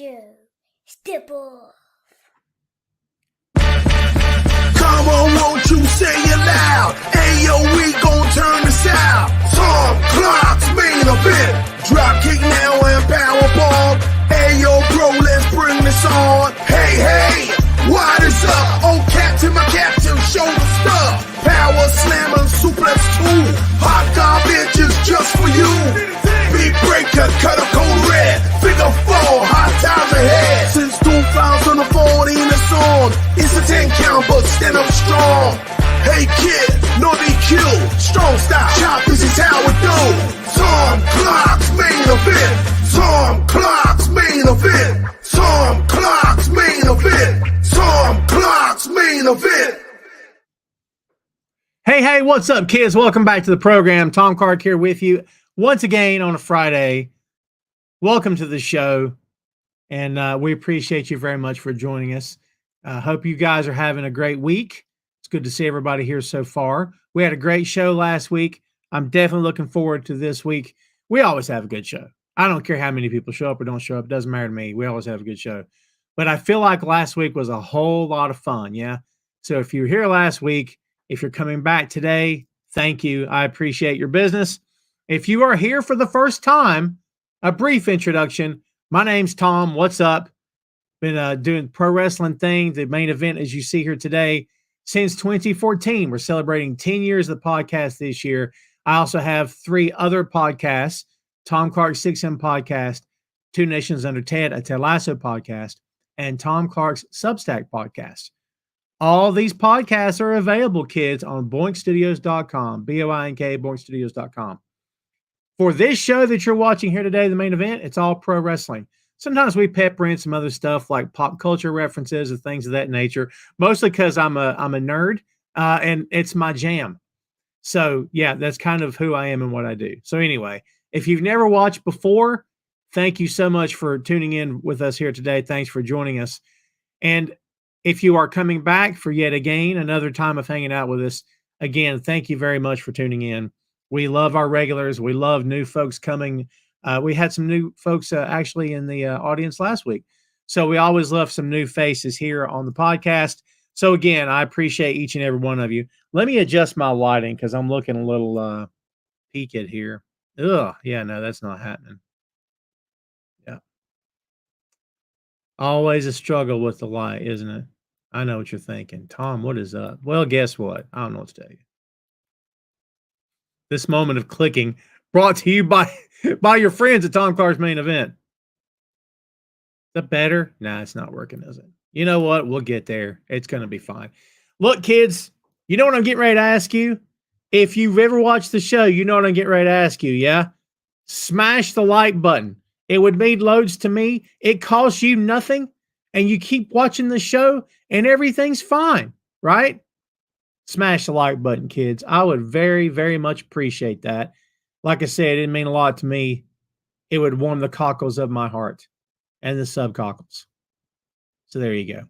show. Step off. Come on, won't you say it loud? Ayo, we gon' turn this out. Tom Clock's main event. Dropkick now and Powerbomb. Ayo, bro, let's bring this on. Hey, hey, what is up? Oh, captain, my captain, show the stuff. Power slammer, suplex 2. Hot garbage is just for you. Big breaker, cut a cold red. Figure 4, hot times ahead. Since 2014, it's on. It's a 10 count, but stand up strong. Hey kid, no DQ, strong style. Chop is his tower do. Tom Clock's main event. Tom Clock's main event. Tom Clock's main event. Tom Clock's main event. Hey, what's up, kids? Welcome back to the program. Tom Clark here with you once again on a Friday. Welcome to the show, and we appreciate you very much for joining us. Hope you guys are having a great week. It's good to see everybody here so far. We had a great show last week. I'm definitely looking forward to this week. We always have a good show. I don't care how many people show up or don't show up. It doesn't matter to me. We always have a good show. But I feel like last week was a whole lot of fun, yeah? So if you were here last week, if you're coming back today, thank you. I appreciate your business. If you are here for the first time, a brief introduction. My name's Tom. What's up? Been doing pro wrestling thing, the main event, as you see here today, since 2014. We're celebrating 10 years of the podcast this year. I also have 3 other podcasts, Tom Clark's 6M podcast, Two Nations Under Ted, a Ted Lasso podcast, and Tom Clark's Substack podcast. All these podcasts are available, kids, on boinkstudios.com, B-O-I-N-K, boinkstudios.com. For this show that you're watching here today, the main event, it's all pro wrestling. Sometimes we pepper in some other stuff like pop culture references and things of that nature, mostly because I'm a nerd, and it's my jam. So, yeah, that's kind of who I am and what I do. So anyway, if you've never watched before, thank you so much for tuning in with us here today. Thanks for joining us. And if you are coming back for yet again, another time of hanging out with us, again, thank you very much for tuning in. We love our regulars. We love new folks coming. We had some new folks actually in the audience last week. So we always love some new faces here on the podcast. So again, I appreciate each and every one of you. Let me adjust my lighting because I'm looking a little peaked here. Ugh, yeah, no, that's not happening. Yeah. Always a struggle with the light, isn't it? I know what you're thinking. Tom, what is up? Well, guess what? I don't know what to tell you. This moment of clicking brought to you by your friends at Tom Clark's main event. Is that better? Nah, it's not working, is it? You know what? We'll get there. It's going to be fine. Look, kids, you know what I'm getting ready to ask you? If you've ever watched the show, you know what I'm getting ready to ask you, yeah? Smash the like button. It would mean loads to me. It costs you nothing, and you keep watching the show, and everything's fine, right? Smash the like button, kids. I would very, very much appreciate that. Like I said, it didn't mean a lot to me. It would warm the cockles of my heart and the subcockles. So there you go.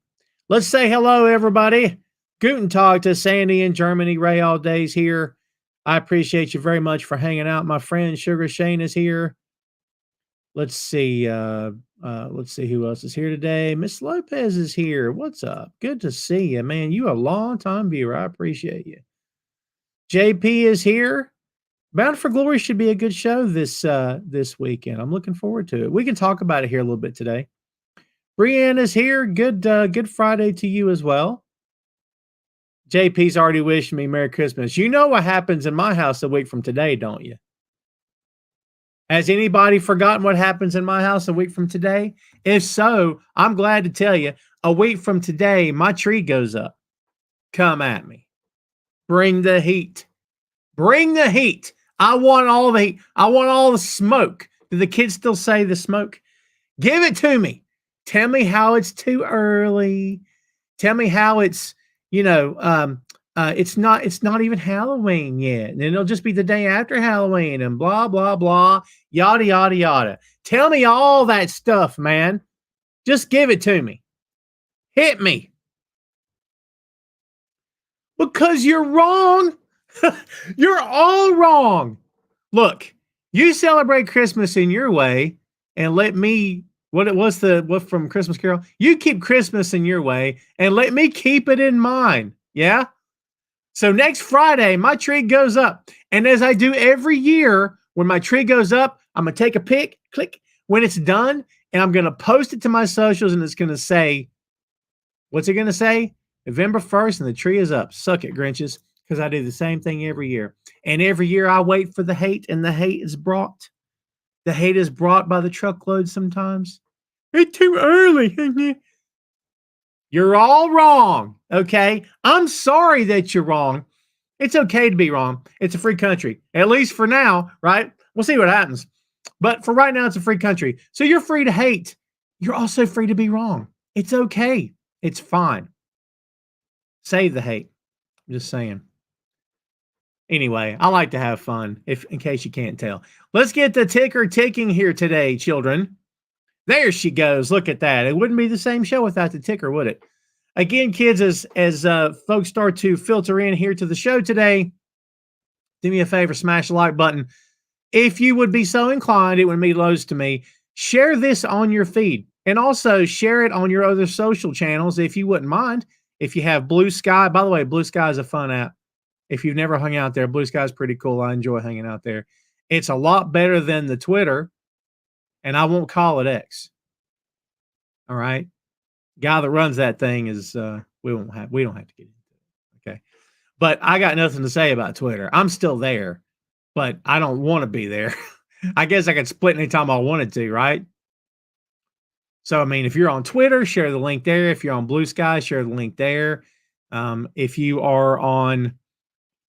Let's say hello, everybody. Guten Tag to Sandy in Germany. Ray all days here. I appreciate you very much for hanging out. My friend Sugar Shane is here. Let's see. Let's see who else is here today. Miss Lopez is here. What's up? Good to see you, man. You a long-time viewer. I appreciate you. JP is here. Bound for Glory should be a good show this weekend. I'm looking forward to it. We can talk about it here a little bit today. Brianne is here. Good Friday to you as well. JP's already wishing me Merry Christmas. You know what happens in my house a week from today, don't you? Has anybody forgotten what happens in my house a week from today? If so, I'm glad to tell you, a week from today, my tree goes up. Come at me. Bring the heat. Bring the heat. I want all the heat. I want all the smoke. Do the kids still say the smoke? Give it to me. Tell me how it's too early. Tell me how it's, it's not even Halloween yet. And then it'll just be the day after Halloween and blah, blah, blah, yada, yada, yada. Tell me all that stuff, man. Just give it to me. Hit me. Because you're wrong. You're all wrong. Look, you celebrate Christmas in your way and let me What from Christmas Carol? You keep Christmas in your way and let me keep it in mine. Yeah. So next Friday, my tree goes up. And as I do every year, when my tree goes up, I'm going to take a pic, click when it's done, and I'm going to post it to my socials. And it's going to say, what's it going to say? November 1st, and the tree is up. Suck it, Grinches, because I do the same thing every year. And every year I wait for the hate, and the hate is brought. The hate is brought by the truckload sometimes. It's too early. You're all wrong, okay? I'm sorry that you're wrong. It's okay to be wrong. It's a free country, at least for now, right? We'll see what happens. But for right now, it's a free country. So you're free to hate. You're also free to be wrong. It's okay. It's fine. Save the hate. I'm just saying. Anyway, I like to have fun, in case you can't tell. Let's get the ticker ticking here today, children. There she goes. Look at that. It wouldn't be the same show without the ticker, would it? Again, kids, as folks start to filter in here to the show today, do me a favor, smash the like button. If you would be so inclined, it would mean loads to me. Share this on your feed, and also share it on your other social channels if you wouldn't mind. If you have Blue Sky, by the way, Blue Sky is a fun app. If you've never hung out there, Blue Sky is pretty cool. I enjoy hanging out there. It's a lot better than the Twitter, and I won't call it X. All right. Guy that runs that thing is we don't have to get into it. Okay. But I got nothing to say about Twitter. I'm still there, but I don't want to be there. I guess I could split anytime I wanted to, right? So I mean, if you're on Twitter, share the link there. If you're on Blue Sky, share the link there. If you are on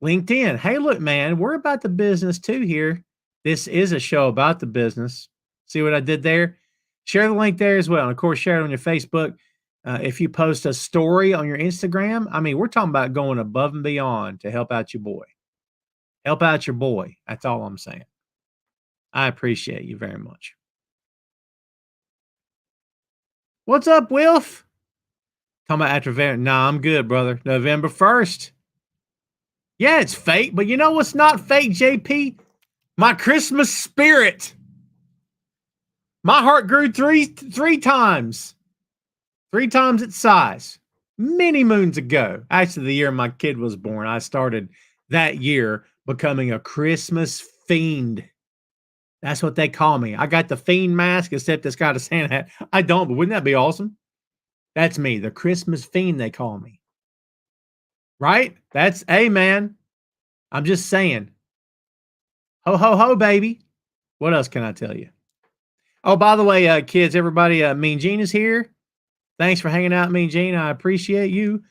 LinkedIn, hey, look, man, we're about the business too here. This is a show about the business. See what I did there? Share the link there as well. And of course, share it on your Facebook. If you post a story on your Instagram, I mean, we're talking about going above and beyond to help out your boy. Help out your boy. That's all I'm saying. I appreciate you very much. What's up, Wilf? Talking about after nah, I'm good, brother. November 1st. Yeah, it's fake, but you know what's not fake, JP? My Christmas spirit. My heart grew three times. 3 times its size. Many moons ago. Actually, the year my kid was born, I started that year becoming a Christmas fiend. That's what they call me. I got the fiend mask, except it's got a Santa hat. I don't, but wouldn't that be awesome? That's me, the Christmas fiend, they call me. Right? That's, hey, man. I'm just saying. Ho, ho, ho, baby. What else can I tell you? Oh, by the way, kids, everybody, Mean Gene is here. Thanks for hanging out, Mean Gene. I appreciate you.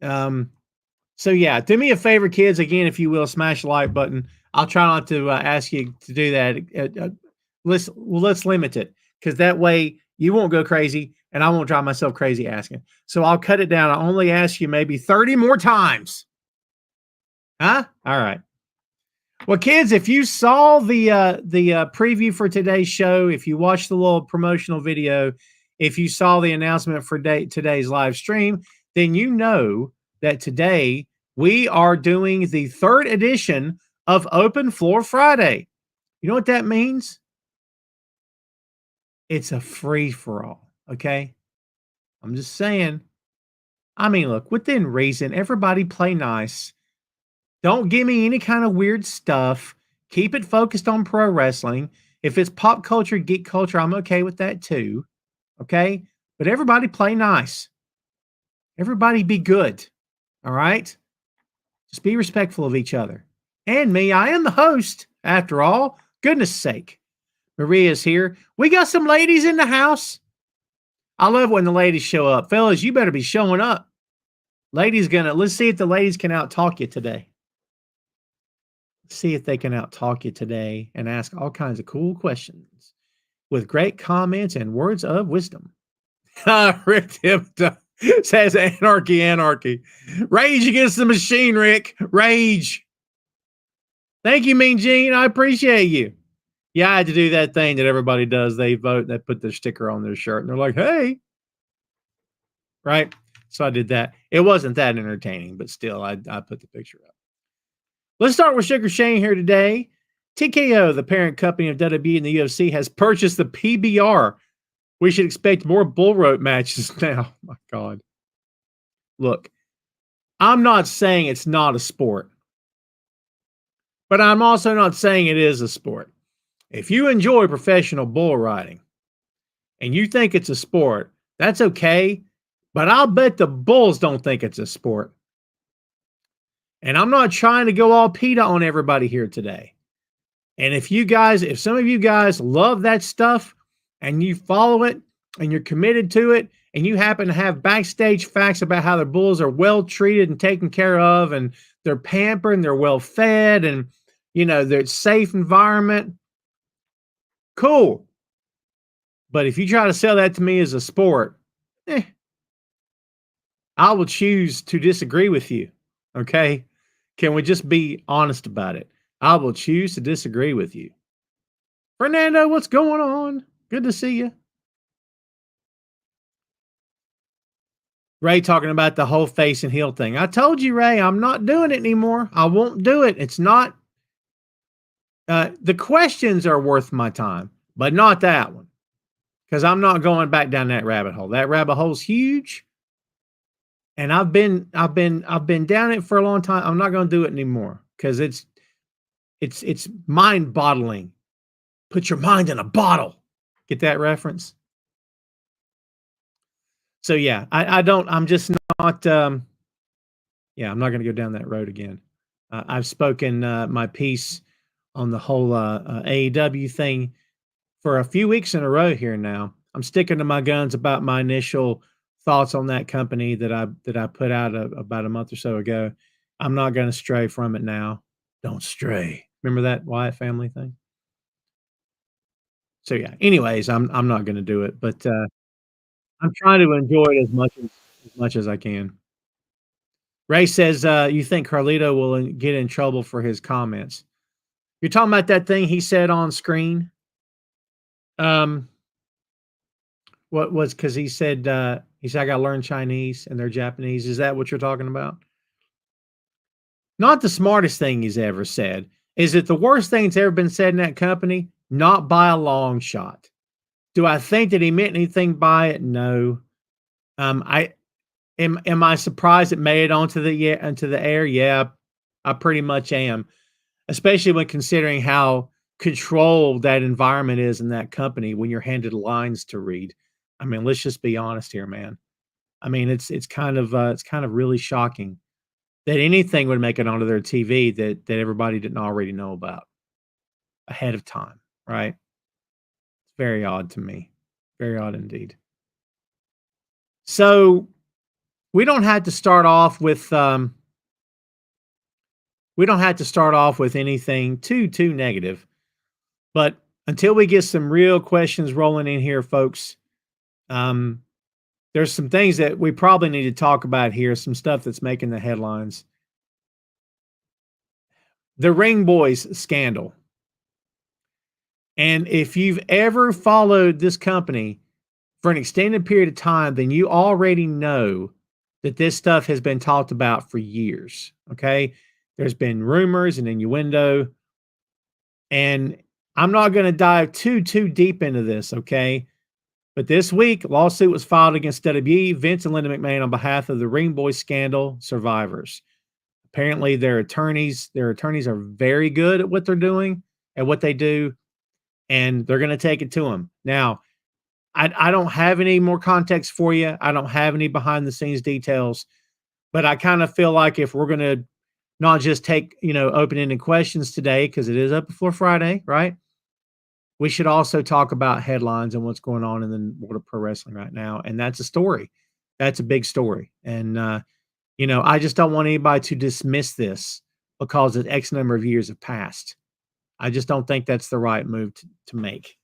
So, yeah, do me a favor, kids. Again, if you will, smash the like button. I'll try not to ask you to do that. Let's limit it, because that way you won't go crazy and I won't drive myself crazy asking. So I'll cut it down. I'll only ask you maybe 30 more times. Huh? All right. Well, kids, if you saw the preview for today's show, if you watched the little promotional video, if you saw the announcement for today's live stream, then you know that today we are doing the 3rd edition of Open Floor Friday. You know what that means? It's a free-for-all, okay? I'm just saying. I mean, look, within reason, everybody play nice. Don't give me any kind of weird stuff. Keep it focused on pro wrestling. If it's pop culture, geek culture, I'm okay with that too. Okay? But everybody play nice. Everybody be good. All right? Just be respectful of each other. And me, I am the host, after all. Goodness sake. Maria's here. We got some ladies in the house. I love when the ladies show up. Fellas, you better be showing up. Let's see if the ladies can out-talk you today. See if they can out-talk you today and ask all kinds of cool questions with great comments and words of wisdom. Rick Tipton says anarchy, anarchy. Rage against the machine, Rick. Rage. Thank you, Mean Gene. I appreciate you. Yeah, I had to do that thing that everybody does. They vote, they put their sticker on their shirt, and they're like, hey. Right? So I did that. It wasn't that entertaining, but still, I put the picture up. Let's start with Sugar Shane here today. TKO, the parent company of WWE and the UFC, has purchased the PBR. We should expect more bull rope matches now. Oh my God. Look, I'm not saying it's not a sport, but I'm also not saying it is a sport. If you enjoy professional bull riding and you think it's a sport, that's okay. But I'll bet the bulls don't think it's a sport. And I'm not trying to go all PETA on everybody here today. And if some of you guys love that stuff and you follow it and you're committed to it and you happen to have backstage facts about how their bulls are well treated and taken care of and they're pampered and they're well fed and, they're a safe environment, cool. But if you try to sell that to me as a sport, I will choose to disagree with you. Okay? Can we just be honest about it? I will choose to disagree with you. Fernando, what's going on? Good to see you. Ray talking about the whole face and heel thing. I told you, Ray, I'm not doing it anymore. I won't do it. It's not. The questions are worth my time, but not that one. Because I'm not going back down that rabbit hole. That rabbit hole's huge. And I've been down it for a long time. I'm not going to do it anymore because it's mind-boggling. Put your mind in a bottle. Get that reference? So yeah, I'm just not. I'm not going to go down that road again. I've spoken my piece on the whole AEW thing for a few weeks in a row here now. I'm sticking to my guns about my initial thoughts on that company that I put out about a month or so ago. I'm not going to stray from it now. Don't stray. Remember that Wyatt family thing? So yeah. Anyways, I'm not going to do it, but I'm trying to enjoy it as much as I can. Ray says you think Carlito will get in trouble for his comments. You're talking about that thing he said on screen. What was because he said I got to learn Chinese and they're Japanese. Is that what you're talking about? Not the smartest thing he's ever said. Is it the worst thing that's ever been said in that company? Not by a long shot. Do I think that he meant anything by it? No. Am I surprised it made it onto the air? Yeah, I pretty much am. Especially when considering how controlled that environment is in that company when you're handed lines to read. I mean, let's just be honest here, man. I mean, it's kind of really shocking that anything would make it onto their TV that everybody didn't already know about ahead of time, right? It's very odd to me. Very odd indeed. So we don't have to start off with anything too negative. But until we get some real questions rolling in here, folks, there's some things that we probably need to talk about here, some stuff that's making the headlines. The Ring Boys scandal. And if you've ever followed this company for an extended period of time, then you already know that this stuff has been talked about for years. Okay. There's been rumors and innuendo. And I'm not going to dive too deep into this. Okay. But this week, lawsuit was filed against WWE, Vince and Linda McMahon on behalf of the Ring Boys scandal survivors. Apparently, their attorneys are very good at what they're doing, at what they do, and they're going to take it to them. Now, I don't have any more context for you. I don't have any behind-the-scenes details, but I kind of feel like if we're going to not just take, open-ended questions today, because it is up before Friday, right? We should also talk about headlines and what's going on in the world of pro wrestling right now. And that's a story. That's a big story. And, I just don't want anybody to dismiss this because X number of years have passed. I just don't think that's the right move to make.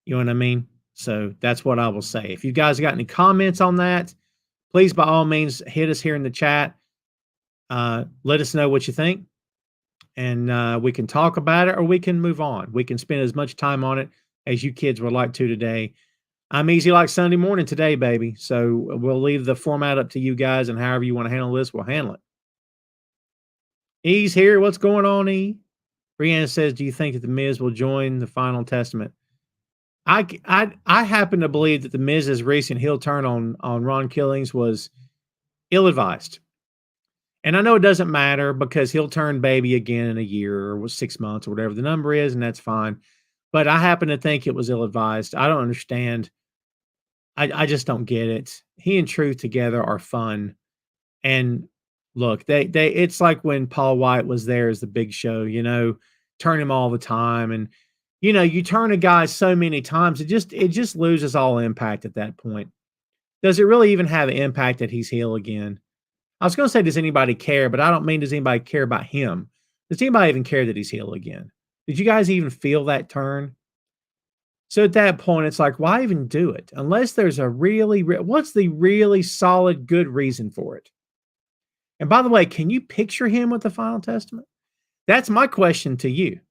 You know what I mean? So that's what I will say. If you guys got any comments on that, please, by all means, hit us here in the chat. Let us know what you think. And we can talk about it or we can move on. We can spend as much time on it as you kids would like to today. I'm easy like Sunday morning today, baby. So we'll leave the format up to you guys, and however you want to handle this, we'll handle it. E's here. What's going on, E? Brianna says, do you think that The Miz will join the Final Testament? I happen to believe that the Miz's recent heel turn on Ron Killings was ill-advised. And I know it doesn't matter because he'll turn baby again in a year or 6 months or whatever the number is, and that's fine. But I happen to think it was ill-advised. I don't understand. I just don't get it. He and Truth together are fun. And look, they it's like when Paul White was there as the Big Show, turn him all the time. And you turn a guy so many times, it just loses all impact at that point. Does it really even have an impact that he's heel again? I was going to say, does anybody care? But I don't mean does anybody care about him. Does anybody even care that he's heel again? Did you guys even feel that turn? So at that point, it's like, why even do it? Unless there's a what's the really solid, good reason for it? And by the way, can you picture him with the Final Testament? That's my question to you.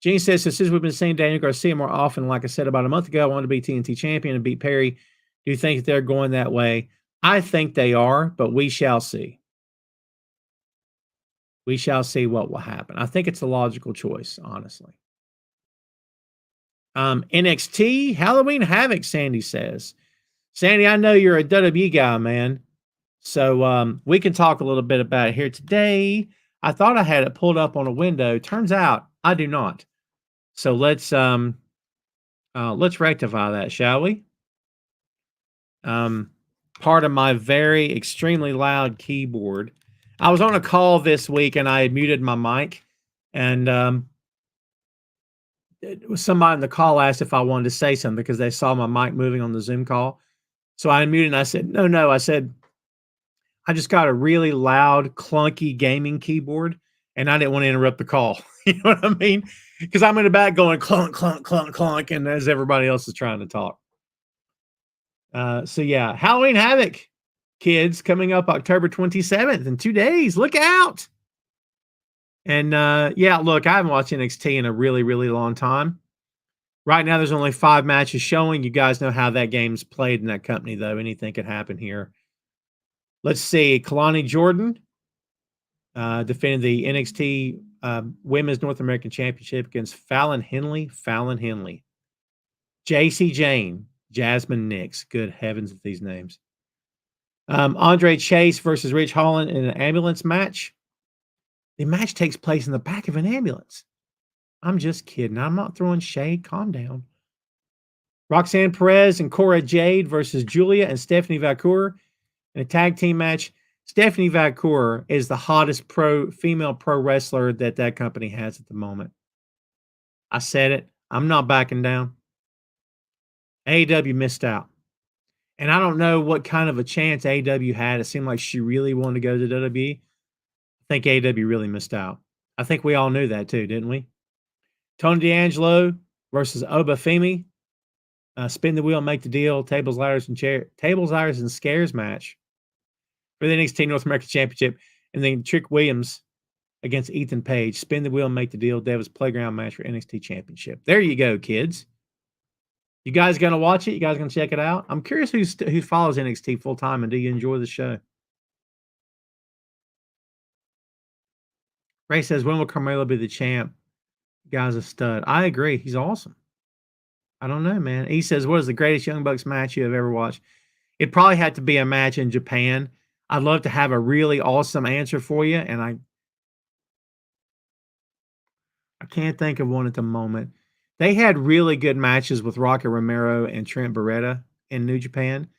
Gene says, since we've been seeing Daniel Garcia more often, like I said about a month ago, I wanted to be TNT champion and beat Perry. Do you think that they're going that way? I think they are, but we shall see. We shall see what will happen. I think it's a logical choice, honestly. NXT, Halloween Havoc, Sandy says. Sandy, I know you're a WWE guy, man. So we can talk a little bit about it here today. I thought I had it pulled up on a window. Turns out I do not. So let's rectify that, shall we? Part of my very extremely loud keyboard. I was on a call this week and I had muted my mic, and somebody in the call asked if I wanted to say something because they saw my mic moving on the Zoom call. So I unmuted and I said, no. I said, I just got a really loud, clunky gaming keyboard and I didn't want to interrupt the call. You know what I mean? Because I'm in the back going clunk, clunk, clunk, clunk, and as everybody else is trying to talk. So yeah, Halloween Havoc, kids, coming up October 27th in 2 days. Look out. And yeah, look, I haven't watched NXT in a really, really long time. Right now, there's only 5 matches showing. You guys know how that game's played in that company, though. Anything could happen here. Let's see. Kalani Jordan defending the NXT Women's North American Championship against Fallon Henley. JC Jane. Jasmine Nix. Good heavens at these names. Andre Chase versus Rich Holland in an ambulance match. The match takes place in the back of an ambulance. I'm just kidding. I'm not throwing shade. Calm down. Roxanne Perez and Cora Jade versus Julia and Stephanie Vacour in a tag team match. Stephanie Vacour is the hottest female pro wrestler that company has at the moment. I said it. I'm not backing down. AEW missed out. And I don't know what kind of a chance AEW had. It seemed like she really wanted to go to WWE. I think AEW really missed out. I think we all knew that too, didn't we? Tony D'Angelo versus Oba Femi. Spin the wheel, make the deal. Tables, ladders, and scares match for the NXT North American Championship. And then Trick Williams against Ethan Page. Spin the wheel, make the deal. Davis Playground match for NXT Championship. There you go, kids. You guys going to watch it? You guys going to check it out? I'm curious who follows NXT full time, and do you enjoy the show? Ray says, when will Carmelo be the champ? Guy's a stud. I agree. He's awesome. I don't know, man. He says, what is the greatest Young Bucks match you have ever watched? It probably had to be a match in Japan. I'd love to have a really awesome answer for you, and I can't think of one at the moment. They had really good matches with Rocky Romero and Trent Beretta in New Japan.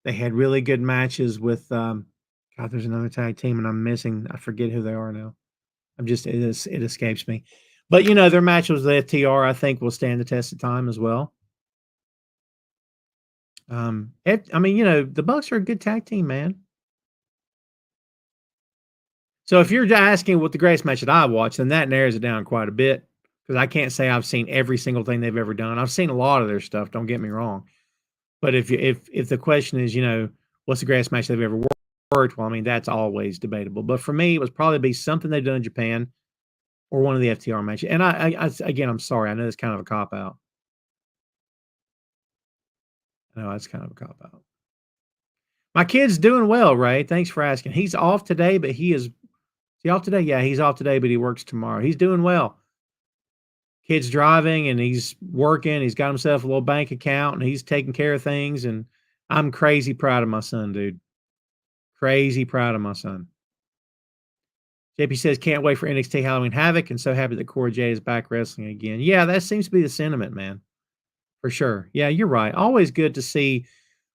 They had really good matches with God, there's another tag team, and I'm missing. I forget who they are now. It escapes me. But their match with the FTR, I think, will stand the test of time as well. The Bucks are a good tag team, man. So if you're asking what the greatest match that I watched, then that narrows it down quite a bit. Because I can't say I've seen every single thing they've ever done. I've seen a lot of their stuff. Don't get me wrong. But if the question is, what's the greatest match they've ever worked? Well, I mean, that's always debatable. But for me, it was probably be something they've done in Japan or one of the FTR matches. And again, I'm sorry. I know it's kind of a cop out. I know that's kind of a cop out. My kid's doing well, Ray. Thanks for asking. He's off today, but is he off today? Yeah, he's off today, but he works tomorrow. He's doing well. kid's driving and he's working. He's got himself a little bank account and he's taking care of things. And I'm crazy proud of my son, dude. Crazy proud of my son. JP says, can't wait for NXT Halloween Havoc and so happy that Cora J is back wrestling again. Yeah, that seems to be the sentiment, man. For sure. Yeah, you're right. Always good to see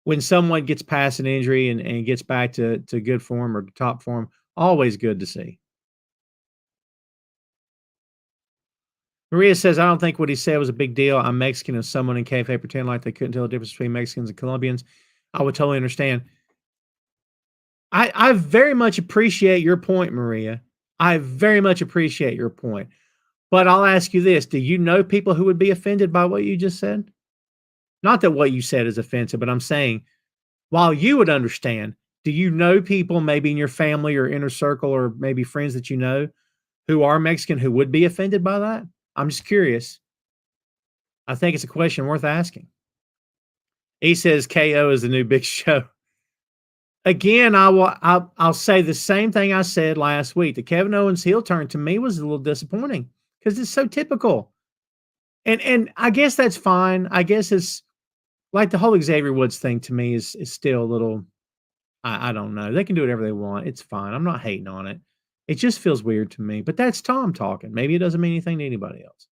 when someone gets past an injury and gets back to good form or top form. Always good to see. Maria says, I don't think what he said was a big deal. I'm Mexican and someone in kayfabe pretend like they couldn't tell the difference between Mexicans and Colombians. I would totally understand. I very much appreciate your point, Maria. I very much appreciate your point. But I'll ask you this. Do you know people who would be offended by what you just said? Not that what you said is offensive, but I'm saying, while you would understand, do you know people maybe in your family or inner circle or maybe friends that you know who are Mexican who would be offended by that? I'm just curious. I think it's a question worth asking. He says KO is the new Big Show. Again, I'll say the same thing I said last week. The Kevin Owens heel turn to me was a little disappointing because it's so typical. And I guess that's fine. I guess it's like the whole Xavier Woods thing to me is still a little, I don't know. They can do whatever they want. It's fine. I'm not hating on it. It just feels weird to me. But that's Tom talking. Maybe it doesn't mean anything to anybody else.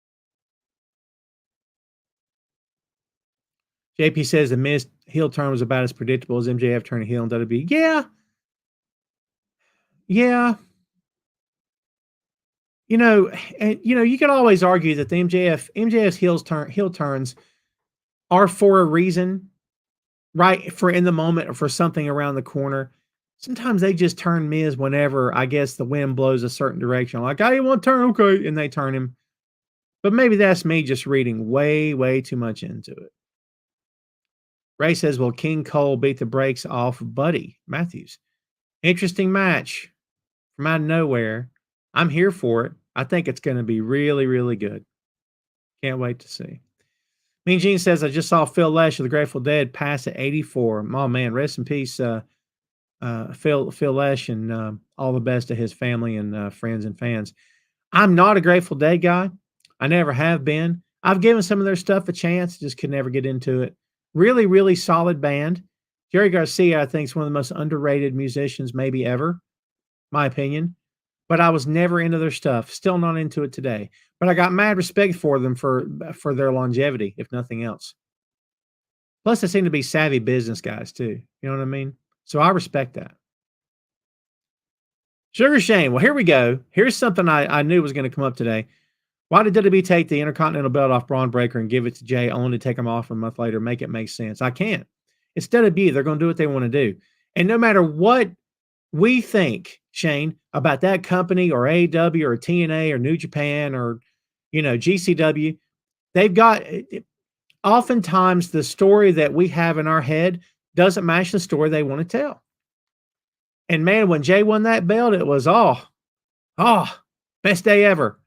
JP says the Miz heel turn was about as predictable as MJF turning heel in WWE. Yeah. Yeah. And you could always argue that the MJF's heel turns are for a reason, right? For in the moment or for something around the corner. Sometimes they just turn Miz whenever, I guess, the wind blows a certain direction. Like, I didn't want to turn, okay, and they turn him. But maybe that's me just reading way, way too much into it. Ray says, well, King Cole beat the brakes off Buddy Matthews. Interesting match from out of nowhere. I'm here for it. I think it's going to be really, really good. Can't wait to see. Mean Gene says, I just saw Phil Lesh of the Grateful Dead pass at 84. Oh, man, rest in peace, Phil Lesh, and all the best to his family and friends and fans. I'm not a Grateful Dead guy. I never have been. I've given some of their stuff a chance, just could never get into it. Really, really solid band. Jerry Garcia, I think, is one of the most underrated musicians maybe ever, my opinion. But I was never into their stuff. Still not into it today. But I got mad respect for them for their longevity, if nothing else. Plus, they seem to be savvy business guys, too. You know what I mean? So I respect that. Sugar Shane. Well, here we go. Here's something I knew was going to come up today. Why did WWE take the Intercontinental belt off Braun Breaker and give it to Jay only to take him off a month later? Make it make sense. I can't. It's WWE. They're going to do what they want to do. And no matter what we think, Shane, about that company or AEW or TNA or New Japan or, GCW, they've got, oftentimes the story that we have in our head doesn't match the story they want to tell. And man, when Jay won that belt, it was, best day ever.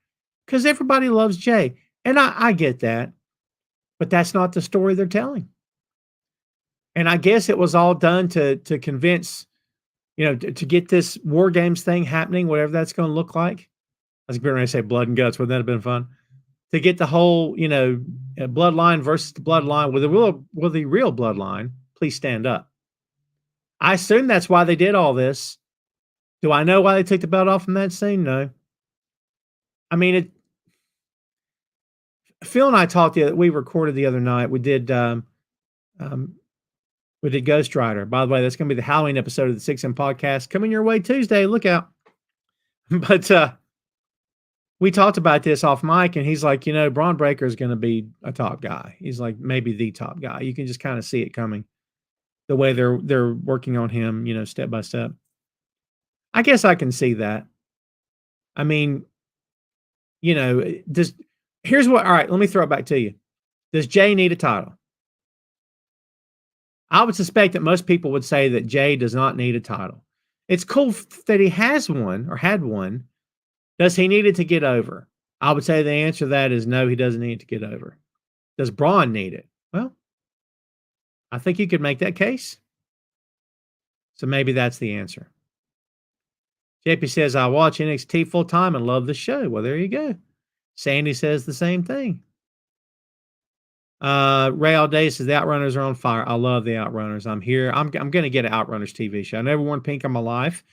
Because everybody loves Jay. And I get that. But that's not the story they're telling. And I guess it was all done to convince, to get this War Games thing happening, whatever that's going to look like. I was going to say blood and guts. Wouldn't that have been fun? To get the whole, bloodline versus the bloodline with the real bloodline. Please stand up. I assume that's why they did all this. Do I know why they took the belt off from that scene? No. I mean, Phil and I talked. We recorded the other night. We did Ghost Rider. By the way, that's going to be the Halloween episode of the 6M podcast coming your way Tuesday. Look out! But we talked about this off mic, and he's like, Braun Breaker is going to be a top guy. He's like maybe the top guy. You can just kind of see it coming, the way they're working on him, step by step. I guess I can see that. I mean, here's what. All right, let me throw it back to you. Does Jay need a title? I would suspect that most people would say that Jay does not need a title. It's cool that he has one or had one. Does he need it to get over? I would say the answer to that is no, he doesn't need it to get over. Does Braun need it? Well, I think you could make that case. So maybe that's the answer. JP says, I watch NXT full time and love the show. Well, there you go. Sandy says the same thing. Ray All Day says the Outrunners are on fire. I love the Outrunners. I'm here. I'm gonna get an Outrunners TV show. I never worn pink in my life.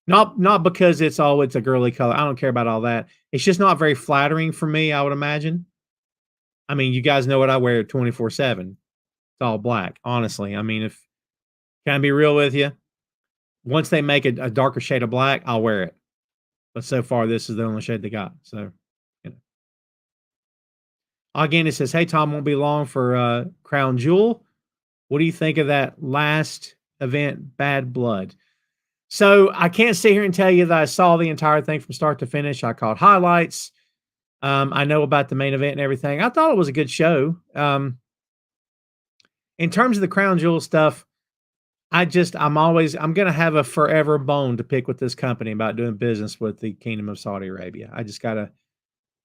Not because it's a girly color. I don't care about all that. It's just not very flattering for me, I would imagine. I mean, you guys know what I wear 24/7. It's all black. Honestly. I mean, if can I be real with you? Once they make a darker shade of black, I'll wear it. But so far, this is the only shade they got. So, you know. Again, it says, "Hey Tom, won't be long for Crown Jewel. What do you think of that last event, Bad Blood?" So I can't sit here and tell you that I saw the entire thing from start to finish. I caught highlights. I know about the main event and everything. I thought it was a good show. In terms of the Crown Jewel stuff, I'm going to have a forever bone to pick with this company about doing business with the Kingdom of Saudi Arabia. I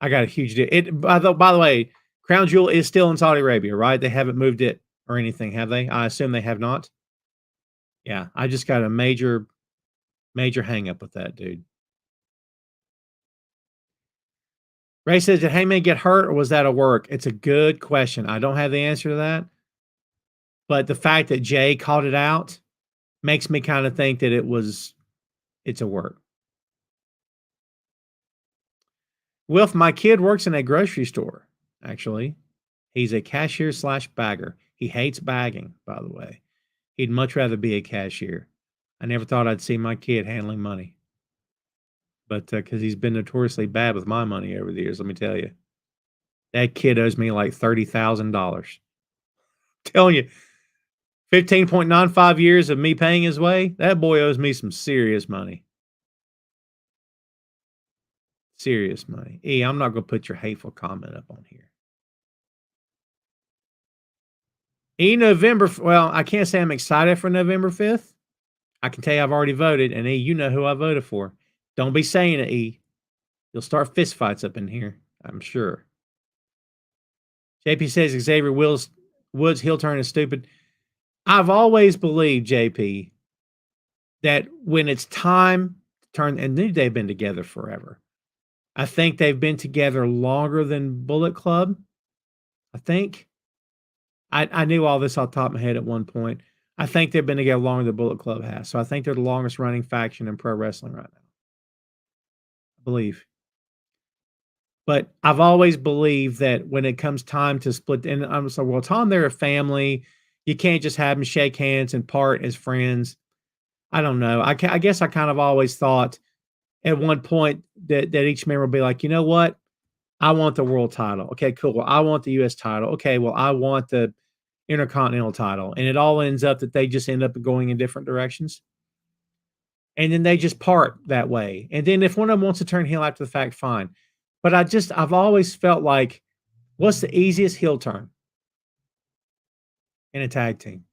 got a huge deal. By the way, Crown Jewel is still in Saudi Arabia, right? They haven't moved it or anything, have they? I assume they have not. Yeah, I just got a major hang up with that, dude. Ray says, did Heyman get hurt or was that a work? It's a good question. I don't have the answer to that. But the fact that Jay called it out makes me kind of think that it's a work. Wilf, my kid works in a grocery store, actually. He's a cashier / bagger. He hates bagging, by the way. He'd much rather be a cashier. I never thought I'd see my kid handling money. But because he's been notoriously bad with my money over the years, let me tell you. That kid owes me like $30,000. Telling you, 15.95 years of me paying his way, that boy owes me some serious money. Serious money. I'm not going to put your hateful comment up on here. November, well, I can't say I'm excited for November 5th. I can tell you I've already voted, and you know who I voted for. Don't be saying it, You'll start fistfights up in here, I'm sure. JP says Xavier Woods' heel turn is stupid. I've always believed, JP, that when it's time to turn, and they've been together forever. I think they've been together longer than Bullet Club. I think. I knew all this off the top of my head at one point. I think they've been together longer than Bullet Club has. So I think they're the longest running faction in pro wrestling right now. I believe. But I've always believed that when it comes time to split, and I'm just like, well, Tom, they're a family. You can't just have them shake hands and part as friends. I don't know. I guess I kind of always thought at one point that each member would be like, you know what? I want the world title. Okay, cool. Well, I want the U.S. title. Okay, well, I want the Intercontinental title. And it all ends up that they just end up going in different directions. And then they just part that way. And then if one of them wants to turn heel after the fact, fine. But I've always felt like, what's the easiest heel turn in a tag team?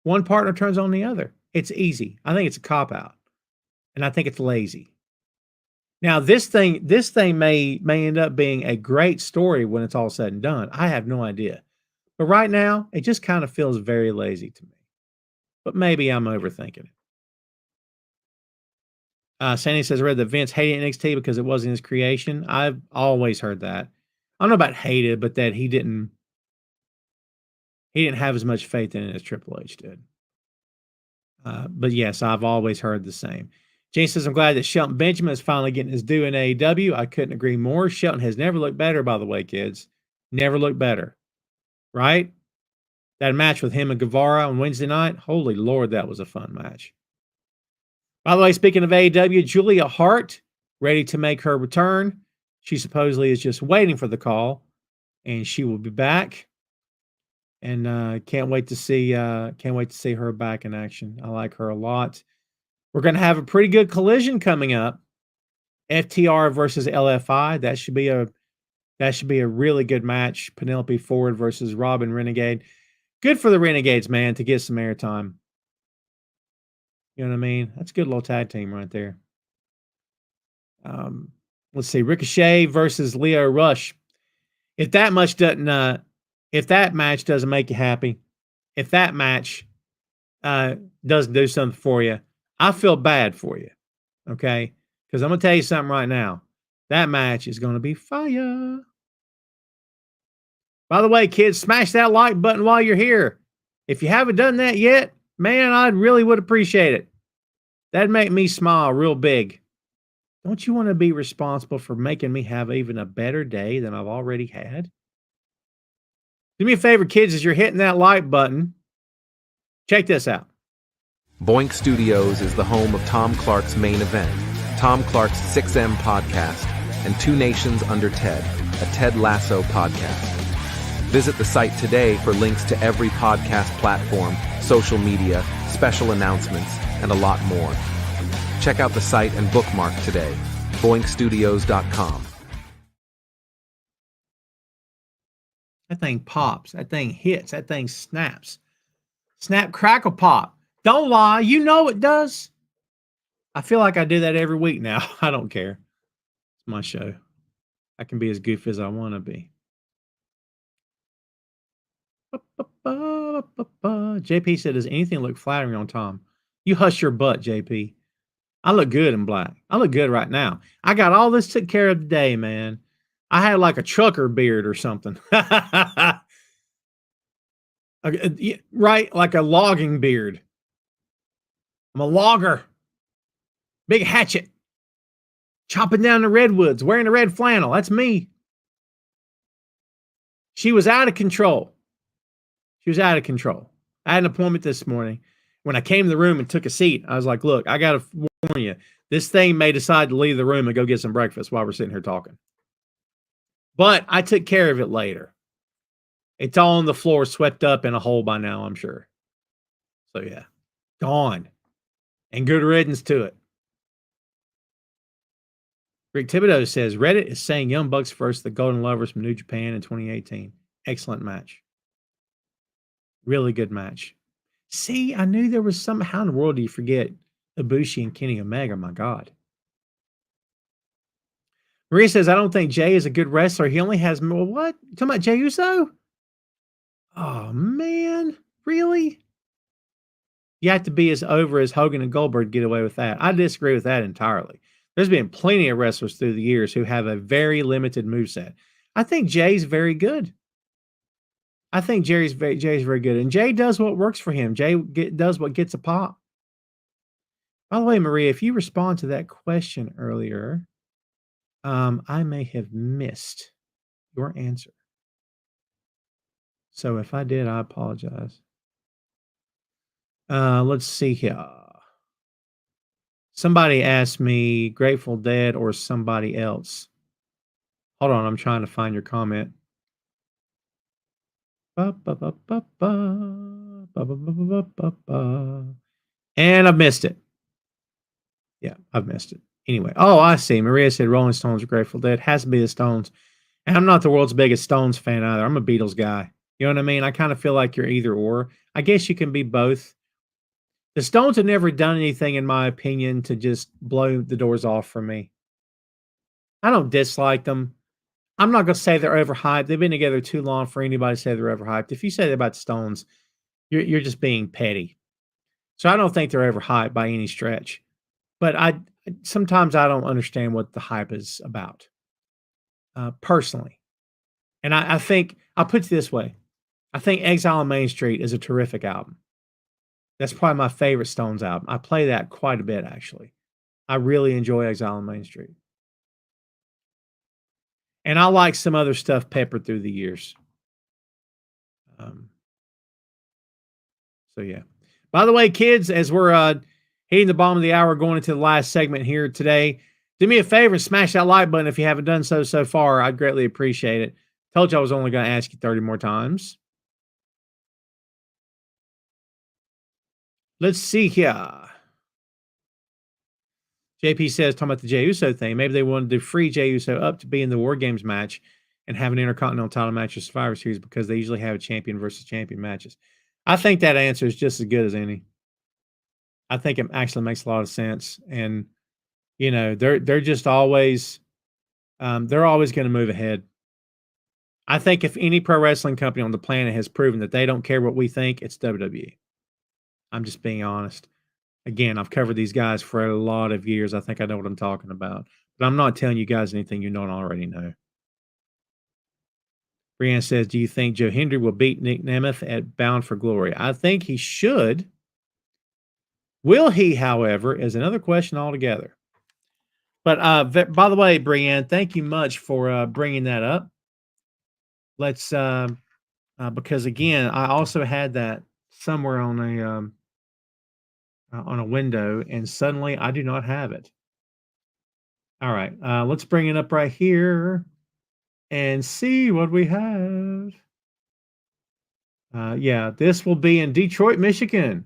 One partner turns on the other. It's easy. I think it's a cop-out. And I think it's lazy. Now, this thing may end up being a great story when it's all said and done. I have no idea. But right now, it just kind of feels very lazy to me. But maybe I'm overthinking it. Sandy says, I read that Vince hated NXT because it wasn't his creation. I've always heard that. I don't know about hated, but that he didn't have as much faith in it as Triple H did. But yes, I've always heard the same. Jane says, I'm glad that Shelton Benjamin is finally getting his due in AEW. I couldn't agree more. Shelton has never looked better, by the way, kids. Never looked better. Right? That match with him and Guevara on Wednesday night, holy Lord, that was a fun match. By the way, speaking of AEW, Julia Hart, ready to make her return. She supposedly is just waiting for the call, and she will be back. And can't wait to see her back in action. I like her a lot. We're going to have a pretty good collision coming up. FTR versus LFI. That should be a really good match. Penelope Ford versus Robin Renegade. Good for the Renegades, man, to get some airtime. You know what I mean? That's a good little tag team right there. Let's see. Ricochet versus Leo Rush. If that match doesn't make you happy, if that match doesn't do something for you, I feel bad for you. Okay? Because I'm going to tell you something right now. That match is going to be fire. By the way, kids, smash that like button while you're here. If you haven't done that yet, man, I really would appreciate it. That'd make me smile real big. Don't you want to be responsible for making me have even a better day than I've already had? Do me a favor, kids, as you're hitting that like button, check this out. Boink Studios is the home of Tom Clark's main event, Tom Clark's 6M podcast, and Two Nations Under Ted, a Ted Lasso podcast. Visit the site today for links to every podcast platform, social media, special announcements, and a lot more. Check out the site and bookmark today, boinkstudios.com. That thing pops. That thing hits. That thing snaps. Snap, crackle, pop. Don't lie. You know it does. I feel like I do that every week now. I don't care. It's my show. I can be as goofy as I want to be. JP said, does anything look flattering on Tom? You hush your butt, JP. I look good in black. I look good right now. I got all this took care of today, man. I had like a trucker beard or something. Right? Like a logging beard. I'm a logger. Big hatchet. Chopping down the redwoods, wearing a red flannel. That's me. She was out of control. She was out of control. I had an appointment this morning. When I came to the room and took a seat, I was like, look, I got to warn you. This thing may decide to leave the room and go get some breakfast while we're sitting here talking. But I took care of it later. It's all on the floor, swept up in a hole by now, I'm sure. So, yeah. Gone. And good riddance to it. Rick Thibodeau says, Reddit is saying Young Bucks versus the Golden Lovers from New Japan in 2018. Excellent match. Really good match. See, I knew there was some. How in the world do you forget Ibushi and Kenny Omega? My God. Maria says, I don't think Jay is a good wrestler. He only has more. What? You talking about Jey Uso? Oh, man. Really? You have to be as over as Hogan and Goldberg to get away with that. I disagree with that entirely. There's been plenty of wrestlers through the years who have a very limited moveset. I think Jay's very good. I think Jay's very good. And Jay does what works for him. Jay does what gets a pop. By the way, Maria, if you respond to that question earlier, I may have missed your answer. So if I did, I apologize. Let's see here. Somebody asked me Grateful Dead or somebody else. Hold on, I'm trying to find your comment. And I've missed it. Yeah, I've missed it. Anyway, oh, I see. Maria said Rolling Stones or Grateful Dead. Has to be the Stones. And I'm not the world's biggest Stones fan either. I'm a Beatles guy. You know what I mean? I kind of feel like you're either or. I guess you can be both. The Stones have never done anything, in my opinion, to just blow the doors off for me. I don't dislike them. I'm not going to say they're overhyped. They've been together too long for anybody to say they're overhyped. If you say that about the Stones, you're just being petty. So I don't think they're overhyped by any stretch. But sometimes I don't understand what the hype is about, personally. And I think, I'll put it this way. I think Exile on Main Street is a terrific album. That's probably my favorite Stones album. I play that quite a bit, actually. I really enjoy Exile on Main Street. And I like some other stuff peppered through the years. So, yeah. By the way, kids, as we're hitting the bottom of the hour, going into the last segment here today, do me a favor, smash that like button if you haven't done so far. I'd greatly appreciate it. Told you I was only going to ask you 30 more times. Let's see here. JP says, talking about the Jey Uso thing, maybe they wanted to free Jey Uso up to be in the War Games match and have an Intercontinental title match or Survivor Series because they usually have champion versus champion matches. I think that answer is just as good as any. I think it actually makes a lot of sense. And, you know, they're just always, they're always going to move ahead. I think if any pro wrestling company on the planet has proven that they don't care what we think, it's WWE. I'm just being honest. Again, I've covered these guys for a lot of years. I think I know what I'm talking about. But I'm not telling you guys anything you don't already know. Brianne says, do you think Joe Hendry will beat Nick Nemeth at Bound for Glory? I think he should. Will he, however, is another question altogether. But by the way, Brianne, thank you much for bringing that up. Let's because again, I also had that somewhere on a window, and suddenly I do not have it. All right, let's bring it up right here and see what we have. Yeah, this will be in Detroit, Michigan.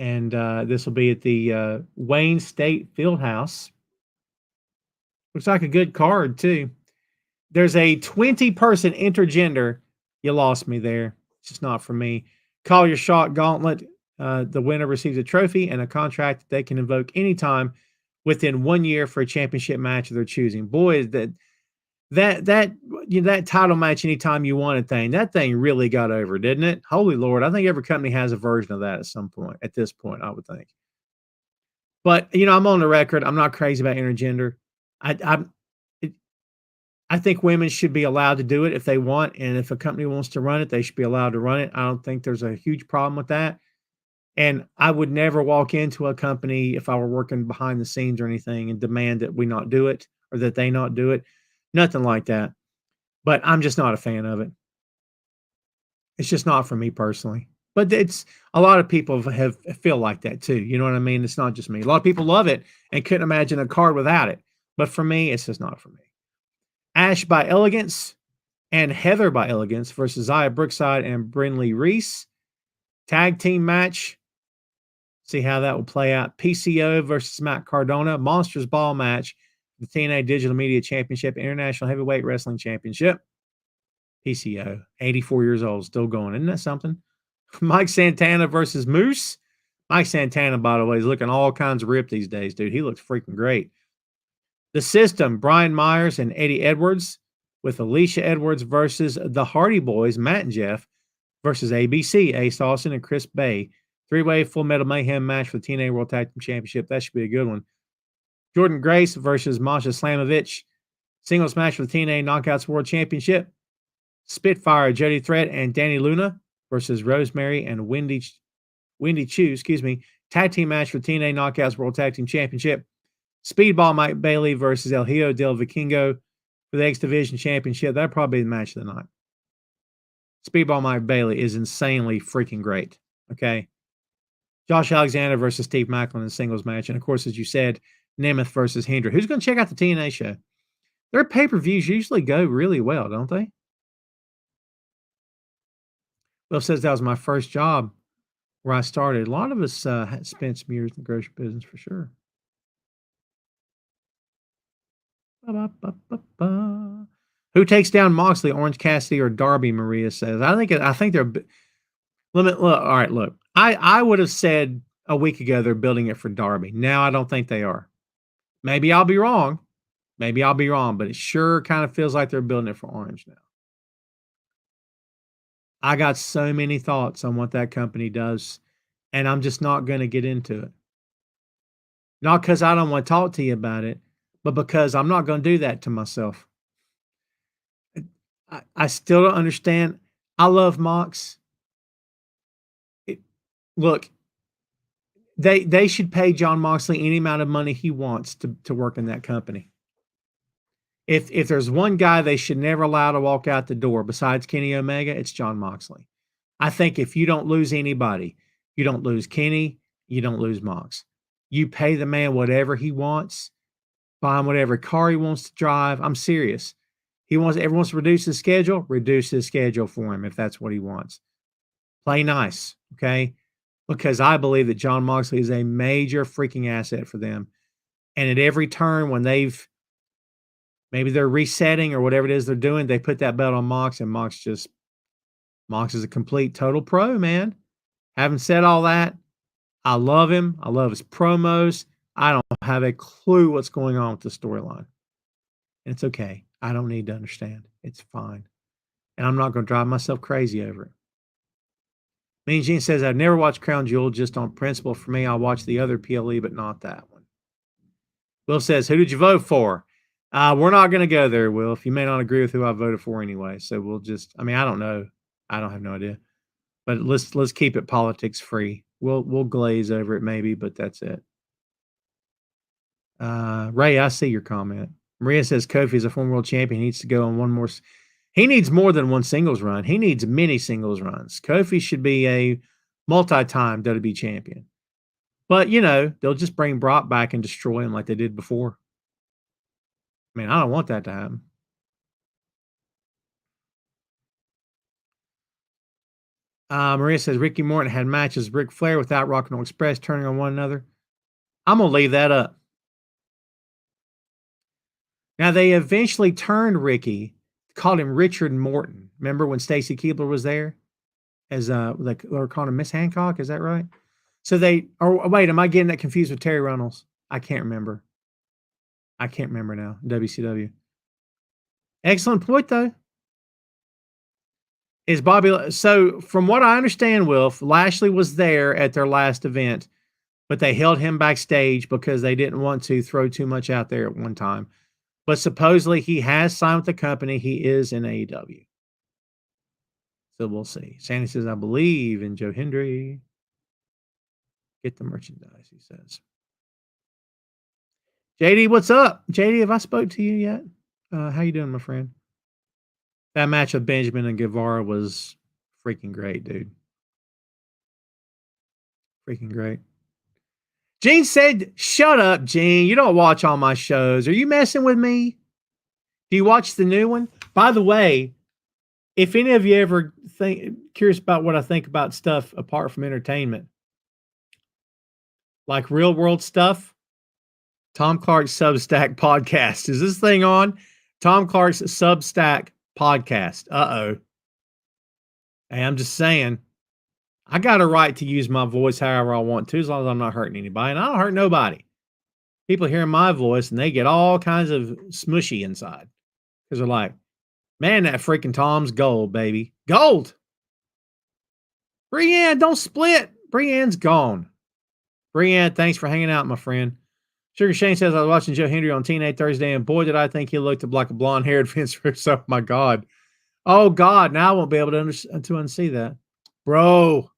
And this will be at the Wayne State Fieldhouse. Looks like a good card, too. There's a 20-person intergender. You lost me there. It's just not for me. Call your shot gauntlet. The winner receives a trophy and a contract that they can invoke anytime within 1 year for a championship match of their choosing. Boy, that title match anytime you want that thing really got over, didn't it? Holy Lord. I think every company has a version of that at some point. At this point, I would think. But, I'm on the record. I'm not crazy about intergender. I think women should be allowed to do it if they want. And if a company wants to run it, they should be allowed to run it. I don't think there's a huge problem with that. And I would never walk into a company if I were working behind the scenes or anything and demand that we not do it or that they not do it. Nothing like that. But I'm just not a fan of it. It's just not for me personally. But it's a lot of people feel like that too. You know what I mean? It's not just me. A lot of people love it and couldn't imagine a card without it. But for me, it's just not for me. Ash by Elegance and Heather by Elegance versus Zaya Brookside and Brinley Reese. Tag team match. See how that will play out. PCO versus Matt Cardona. Monsters Ball match. The TNA Digital Media Championship, International Heavyweight Wrestling Championship. PCO, 84 years old, still going. Isn't that something? Mike Santana versus Moose. Mike Santana, by the way, is looking all kinds of ripped these days, dude. He looks freaking great. The System, Brian Myers and Eddie Edwards with Alicia Edwards versus the Hardy Boys, Matt and Jeff versus ABC, Ace Austin and Chris Bay. Three-way Full Metal Mayhem match for the TNA World Tag Team Championship. That should be a good one. Jordan Grace versus Masha Slamovich. Singles match for the TNA Knockouts World Championship. Spitfire, Jody Threat, and Danny Luna versus Rosemary and Wendy Chu, tag team match for TNA Knockouts World Tag Team Championship. Speedball Mike Bailey versus El Hijo del Vikingo for the X Division Championship. That'll probably be the match of the night. Speedball Mike Bailey is insanely freaking great. Okay. Josh Alexander versus Steve Macklin in a singles match. And of course, as you said, Nemeth versus Hendry. Who's going to check out the TNA show? Their pay-per-views usually go really well, don't they? Will says that was my first job where I started. A lot of us spent some years in the grocery business for sure. Ba-ba-ba-ba-ba. Who takes down Moxley, Orange Cassidy, or Darby? Maria says. I think they're. Look. All right. Look, I would have said a week ago they're building it for Darby. Now I don't think they are. Maybe I'll be wrong. But it sure kind of feels like they're building it for Orange now. I got so many thoughts on what that company does, and I'm just not going to get into it. Not because I don't want to talk to you about it, but because I'm not going to do that to myself. I still don't understand. I love Mox. Look, they should pay John Moxley any amount of money he wants to work in that company. If there's one guy they should never allow to walk out the door besides Kenny Omega, it's John Moxley. I think if you don't lose anybody, you don't lose Kenny, you don't lose Mox. You pay the man whatever he wants, buy him whatever car he wants to drive. I'm serious. Everyone wants to reduce his schedule for him if that's what he wants. Play nice, okay? Because I believe that John Moxley is a major freaking asset for them. And at every turn when maybe they're resetting or whatever it is they're doing, they put that belt on Mox, and Mox is a complete total pro, man. Having said all that, I love him. I love his promos. I don't have a clue what's going on with the storyline. And it's okay. I don't need to understand. It's fine. And I'm not going to drive myself crazy over it. Mean Gene says, I've never watched Crown Jewel just on principle. For me, I'll watch the other PLE, but not that one. Will says, who did you vote for? We're not going to go there, Will. If you may not agree with who I voted for anyway. So we'll just, I mean, I don't know. I don't have no idea. But let's keep it politics free. We'll glaze over it maybe, but that's it. Ray, I see your comment. Maria says Kofi is a former world champion. He needs to go on one more. He needs more than one singles run. He needs many singles runs. Kofi should be a multi-time WWE champion. But, you know, they'll just bring Brock back and destroy him like they did before. I mean, I don't want that to happen. Maria says Ricky Morton had matches with Ric Flair without Rock and Roll Express turning on one another. I'm going to leave that up. Now, they eventually turned Ricky, called him Richard Morton. Remember when Stacy Keibler was there? As like they were calling him Miss Hancock, is that right? So wait, am I getting that confused with Terry Runnels? I can't remember. I can't remember now. WCW. Excellent point, though. Is Bobby, so from what I understand, Wilf, Lashley was there at their last event, but they held him backstage because they didn't want to throw too much out there at one time. But supposedly he has signed with the company. He is in AEW. So we'll see. Sandy says, I believe in Joe Hendry. Get the merchandise, he says. JD, what's up? JD, have I spoke to you yet? How you doing, my friend? That match of Benjamin and Guevara was freaking great, dude. Freaking great. Gene said, shut up, Gene. You don't watch all my shows. Are you messing with me? Do you watch the new one? By the way, if any of you ever curious about what I think about stuff apart from entertainment, like real world stuff, Tom Clark's Substack podcast. Is this thing on? Tom Clark's Substack podcast. Uh-oh. Hey, I'm just saying, I got a right to use my voice however I want to, as long as I'm not hurting anybody. And I don't hurt nobody. People hear my voice and they get all kinds of smushy inside. Because they're like, man, that freaking Tom's gold, baby. Gold! Brienne, don't split. Brienne's gone. Brienne, thanks for hanging out, my friend. Sugar Shane says, I was watching Joe Hendry on TNA Thursday, and boy, did I think he looked like a blonde-haired Vince Russo. Oh, my God. Oh, God. Now I won't be able to unsee that. Bro.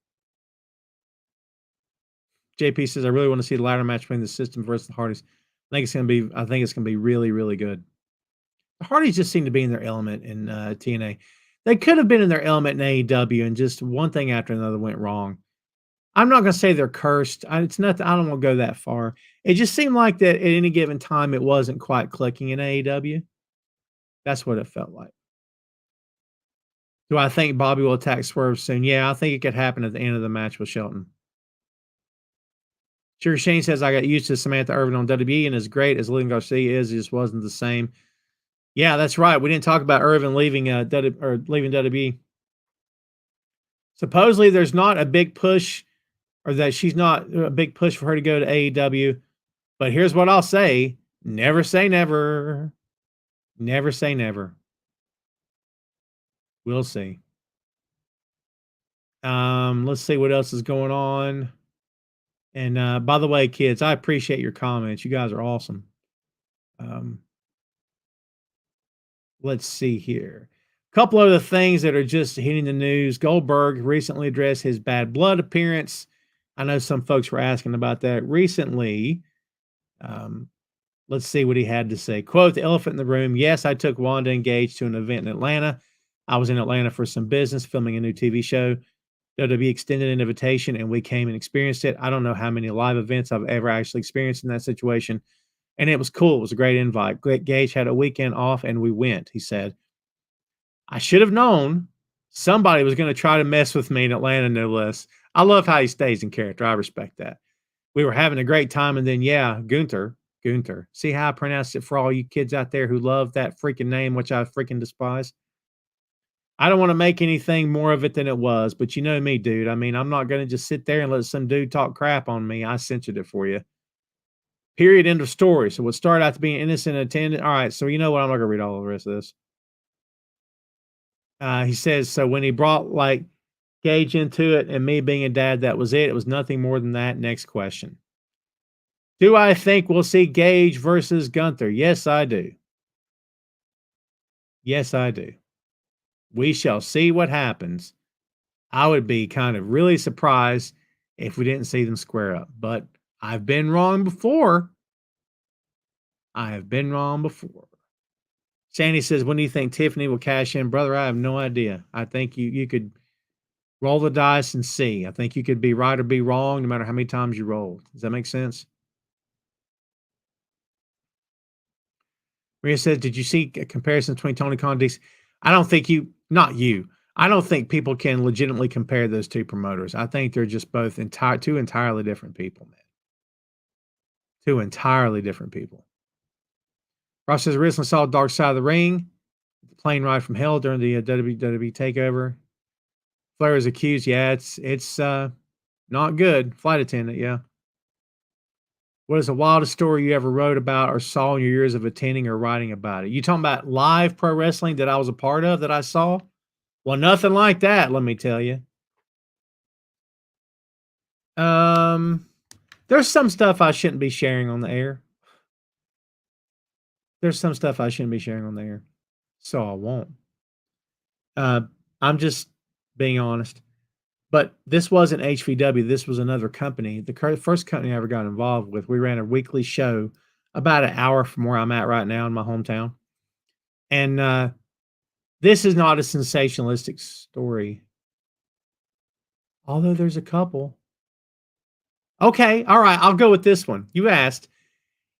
JP says, I really want to see the ladder match between the System versus the Hardys. I think it's going to be really, really good. The Hardys just seem to be in their element in TNA. They could have been in their element in AEW, and just one thing after another went wrong. I'm not going to say they're cursed. It's nothing. I don't want to go that far. It just seemed like that at any given time, it wasn't quite clicking in AEW. That's what it felt like. Do I think Bobby will attack Swerve soon? Yeah, I think it could happen at the end of the match with Shelton. Sugar Shane says, I got used to Samantha Irvin on WWE, and as great as Lynn Garcia is, it just wasn't the same. Yeah, that's right. We didn't talk about Irvin leaving WWE. Supposedly, there's not a big push, or that she's not a big push for her to go to AEW. But here's what I'll say. Never say never. Never say never. We'll see. Let's see what else is going on. And by the way, kids, I appreciate your comments. You guys are awesome. Let's see here. A couple other things that are just hitting the news. Goldberg recently addressed his bad blood appearance. I know some folks were asking about that recently. Let's see what he had to say. Quote, the elephant in the room. Yes, I took Wanda engaged to an event in Atlanta. I was in Atlanta for some business, filming a new TV show. WWE extended an invitation, and we came and experienced it. I don't know how many live events I've ever actually experienced in that situation. And it was cool. It was a great invite. Gage had a weekend off, and we went, he said. I should have known somebody was going to try to mess with me in Atlanta, no less. I love how he stays in character. I respect that. We were having a great time, and then, yeah, Gunther. See how I pronounced it for all you kids out there who love that freaking name, which I freaking despise? I don't want to make anything more of it than it was, but you know me, dude. I mean, I'm not going to just sit there and let some dude talk crap on me. I censored it for you. Period. End of story. So what started out to be an innocent attendant. All right. So you know what? I'm not going to read all the rest of this. He says, so when he brought like Gage into it and me being a dad, that was it. It was nothing more than that. Next question. Do I think we'll see Gage versus Gunther? Yes, I do. Yes, I do. We shall see what happens. I would be kind of really surprised if we didn't see them square up, but I've been wrong before. I have been wrong before. Sandy says, when do you think Tiffany will cash in? Brother, I have no idea. I think you could roll the dice and see. I think you could be right or be wrong no matter how many times you roll. Does that make sense? Maria says, did you see a comparison between Tony Khan and DC? I don't think not you. I don't think people can legitimately compare those two promoters. I think they're just both two entirely different people, man. Two entirely different people. Ross says, recently saw Dark Side of the Ring, the plane ride from hell during the WWE takeover. Flair is accused. Yeah, it's not good. Flight attendant, yeah. What is the wildest story you ever wrote about or saw in your years of attending or writing about it? You talking about live pro wrestling that I was a part of that I saw? Well, nothing like that, let me tell you. There's some stuff I shouldn't be sharing on the air. There's some stuff I shouldn't be sharing on the air, so I won't. I'm just being honest. But this wasn't HVW. This was another company. The first company I ever got involved with, we ran a weekly show about an hour from where I'm at right now in my hometown. And this is not a sensationalistic story, although there's a couple. Okay, all right, I'll go with this one. You asked.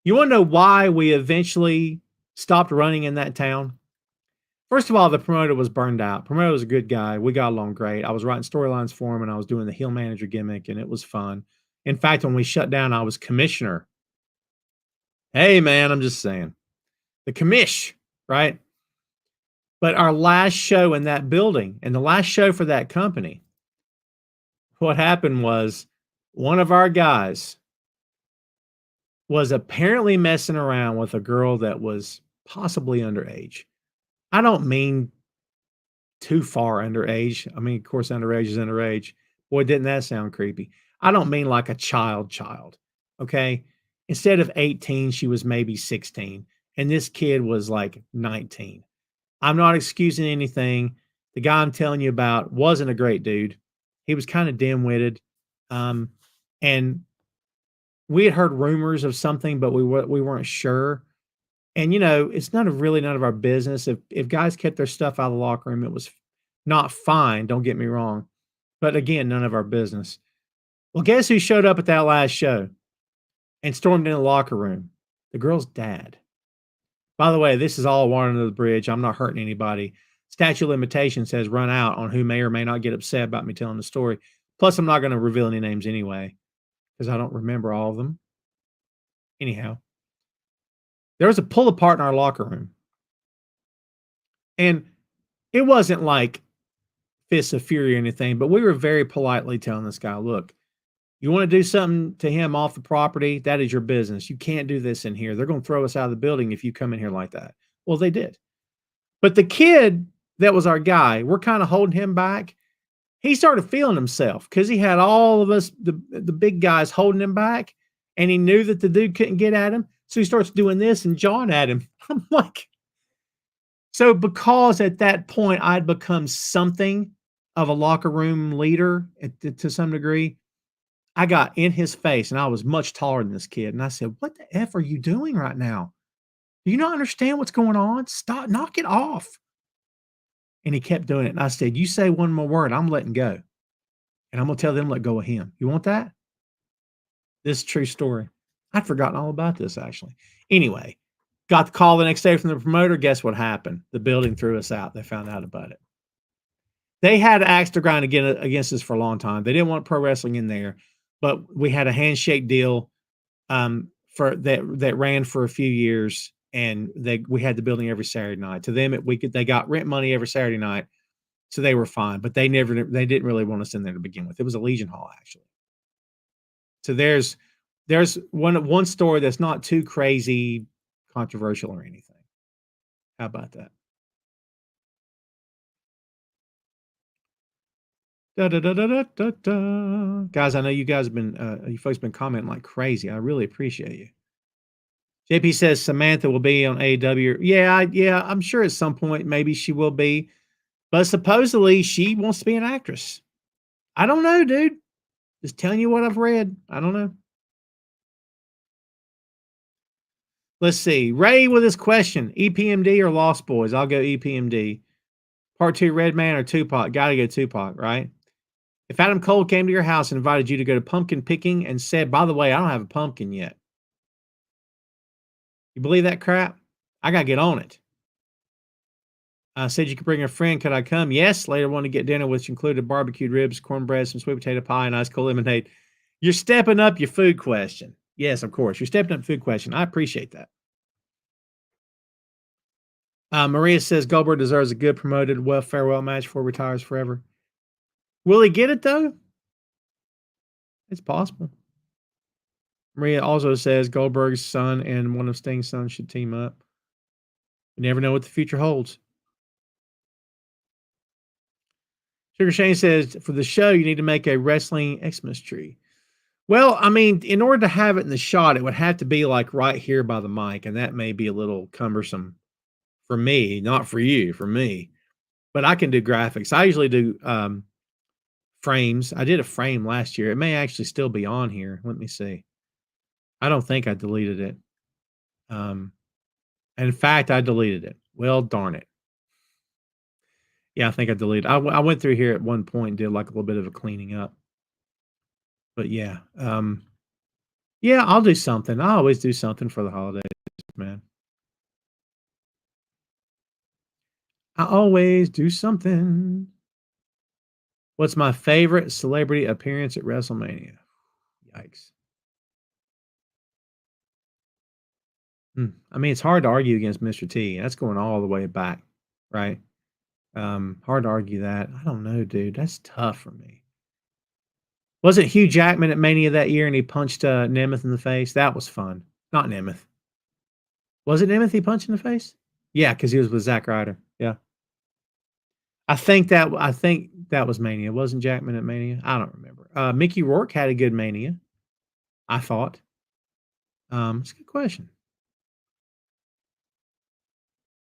You want to know why we eventually stopped running in that town? First of all, the promoter was burned out. Promoter was a good guy. We got along great. I was writing storylines for him, and I was doing the heel manager gimmick, and it was fun. In fact, when we shut down, I was commissioner. Hey, man, I'm just saying. The commish, right? But our last show in that building, and the last show for that company, what happened was one of our guys was apparently messing around with a girl that was possibly underage. I don't mean too far underage. I mean, of course, underage is underage. Boy, didn't that sound creepy. I don't mean like a child, okay? Instead of 18, she was maybe 16, and this kid was like 19. I'm not excusing anything. The guy I'm telling you about wasn't a great dude. He was kind of dim-witted. And we had heard rumors of something, but we weren't sure. And, it's none of our business. If guys kept their stuff out of the locker room, it was not fine. Don't get me wrong. But again, none of our business. Well, guess who showed up at that last show and stormed in the locker room? The girl's dad. By the way, this is all water under the bridge. I'm not hurting anybody. Statute of limitations has run out on who may or may not get upset about me telling the story. Plus, I'm not going to reveal any names anyway, because I don't remember all of them. Anyhow, there was a pull apart in our locker room. And it wasn't like fists of fury or anything, but we were very politely telling this guy, look, you want to do something to him off the property, that is your business. You can't do this in here. They're going to throw us out of the building if you come in here like that. Well, they did. But the kid that was our guy, we're kind of holding him back. He started feeling himself because he had all of us, the big guys, holding him back, and he knew that the dude couldn't get at him. So he starts doing this and jawing at him. I'm like, so because at that point I'd become something of a locker room leader to some degree, I got in his face, and I was much taller than this kid. And I said, what the F are you doing right now? Do you not understand what's going on? Stop, knock it off. And he kept doing it. And I said, you say one more word, I'm letting go. And I'm going to tell them, let go of him. You want that? This is a true story. I'd forgotten all about this, actually. Anyway, got the call the next day from the promoter. Guess what happened? The building threw us out. They found out about it. They had axe to grind against us for a long time. They didn't want pro wrestling in there, but we had a handshake deal for that ran for a few years, and we had the building every Saturday night. To them, they got rent money every Saturday night, so they were fine. But they didn't really want us in there to begin with. It was a Legion Hall, actually. So there's one story that's not too crazy controversial or anything. How about that? Da, da, da, da, da, da, da. Guys, I know you guys have been, you folks been commenting like crazy. I really appreciate you. JP says Samantha will be on AEW. Yeah, I'm sure at some point maybe she will be, but supposedly she wants to be an actress. I don't know, dude. Just telling you what I've read. I don't know. Let's see. Ray with his question: EPMD or Lost Boys? I'll go EPMD. Part 2, Redman or Tupac? Gotta go Tupac, right? If Adam Cole came to your house and invited you to go to pumpkin picking and said, by the way, I don't have a pumpkin yet. You believe that crap? I gotta get on it. Said you could bring a friend. Could I come? Yes. Later want to get dinner, which included barbecued ribs, cornbread, some sweet potato pie, and ice cold lemonade. You're stepping up your food question. Yes, of course. You're stepping up food question. I appreciate that. Maria says Goldberg deserves a good promoted farewell match before he retires forever. Will he get it though? It's possible. Maria also says Goldberg's son and one of Sting's sons should team up. You never know what the future holds. Sugar Shane says for the show you need to make a wrestling Xmas tree. Well, I mean, in order to have it in the shot, it would have to be like right here by the mic, and that may be a little cumbersome for me, not for you, for me. But I can do graphics. I usually do frames. I did a frame last year. It may actually still be on here. Let me see. I don't think I deleted it. In fact, I deleted it. Well, darn it. Yeah, I think I deleted. I went through here at one point and did like a little bit of a cleaning up. But yeah, yeah, I'll do something. I always do something for the holidays, man. I always do something. What's my favorite celebrity appearance at WrestleMania? Yikes. I mean, it's hard to argue against Mr. T. That's going all the way back, right? Hard to argue that. I don't know, dude. That's tough for me. Wasn't Hugh Jackman at Mania that year and he punched Nemeth in the face? That was fun. Not Nemeth. Was it Nemeth he punched in the face? Yeah, because he was with Zack Ryder. Yeah. I think that was Mania. Wasn't Jackman at Mania? I don't remember. Mickey Rourke had a good Mania, I thought. It's a good question.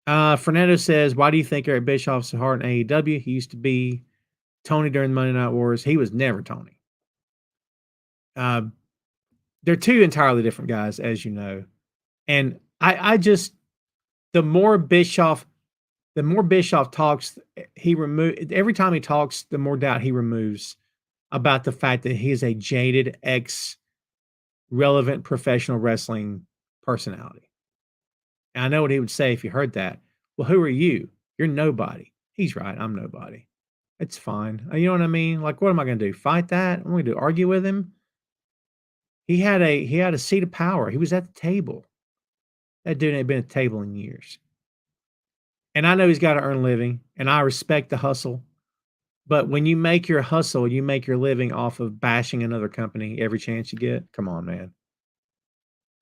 Fernando says, why do you think Eric Bischoff's so hard in AEW? He used to be Tony during the Monday Night Wars. He was never Tony. They're two entirely different guys, as you know. And I just, the more Bischoff talks, every time he talks, the more doubt he removes about the fact that he is a jaded, relevant professional wrestling personality. And I know what he would say if you heard that. Well, who are you? You're nobody. He's right. I'm nobody. It's fine. You know what I mean? Like, what am I going to do? Fight that? What am I going to do? Argue with him? He had a seat of power. He was at the table. That dude ain't been at the table in years. And I know he's got to earn a living, and I respect the hustle. But when you make your hustle, you make your living off of bashing another company every chance you get. Come on, man.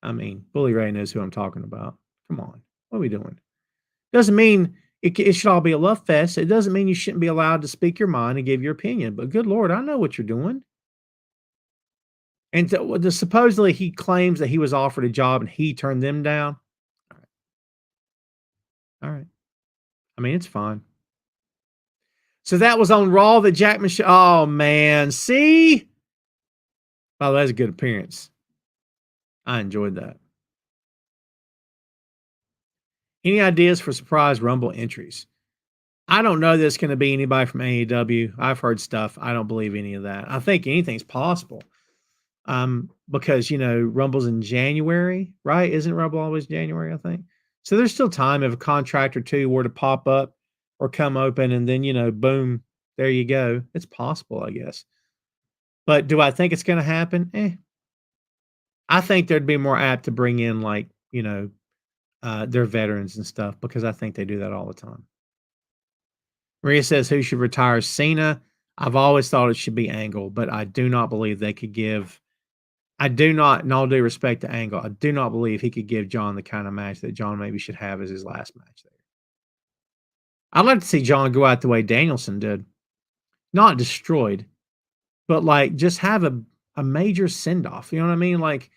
I mean, Bully Ray knows who I'm talking about. Come on. What are we doing? Doesn't mean it should all be a love fest. It doesn't mean you shouldn't be allowed to speak your mind and give your opinion. But good Lord, I know what you're doing. And supposedly he claims that he was offered a job and he turned them down. All right. I mean, it's fine. So that was on Raw that Jackman. Oh, man. See? Oh, that's a good appearance. I enjoyed that. Any ideas for surprise Rumble entries? I don't know there's going to be anybody from AEW. I've heard stuff. I don't believe any of that. I think anything's possible. Because, Rumble's in January, right? Isn't Rumble always January, I think? So there's still time if a contract or two were to pop up or come open and then, boom, there you go. It's possible, I guess. But do I think it's going to happen? I think they'd be more apt to bring in their veterans and stuff because I think they do that all the time. Maria says, who should retire? Cena. I've always thought it should be Angle, but I do not believe they could give. I do not, in all due respect to Angle, I do not believe he could give John the kind of match that John maybe should have as his last match there. I'd like to see John go out the way Danielson did. not destroyed, but like just have a major send-off. You know what I mean? Like,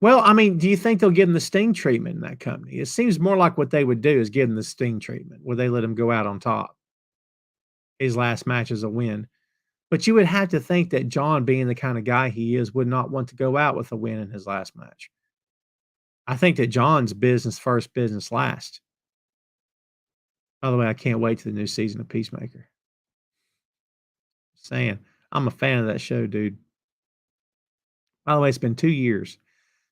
well, I mean, do you think they'll give him the Sting treatment in that company? It seems more like what they would do is give him the Sting treatment, where they let him go out on top. His last match is a win. But you would have to think that John, being the kind of guy he is, would not want to go out with a win in his last match. I think that John's business first, business last. By the way, I can't wait to the new season of Peacemaker. Saying, I'm a fan of that show, dude. By the way, it's been 2 years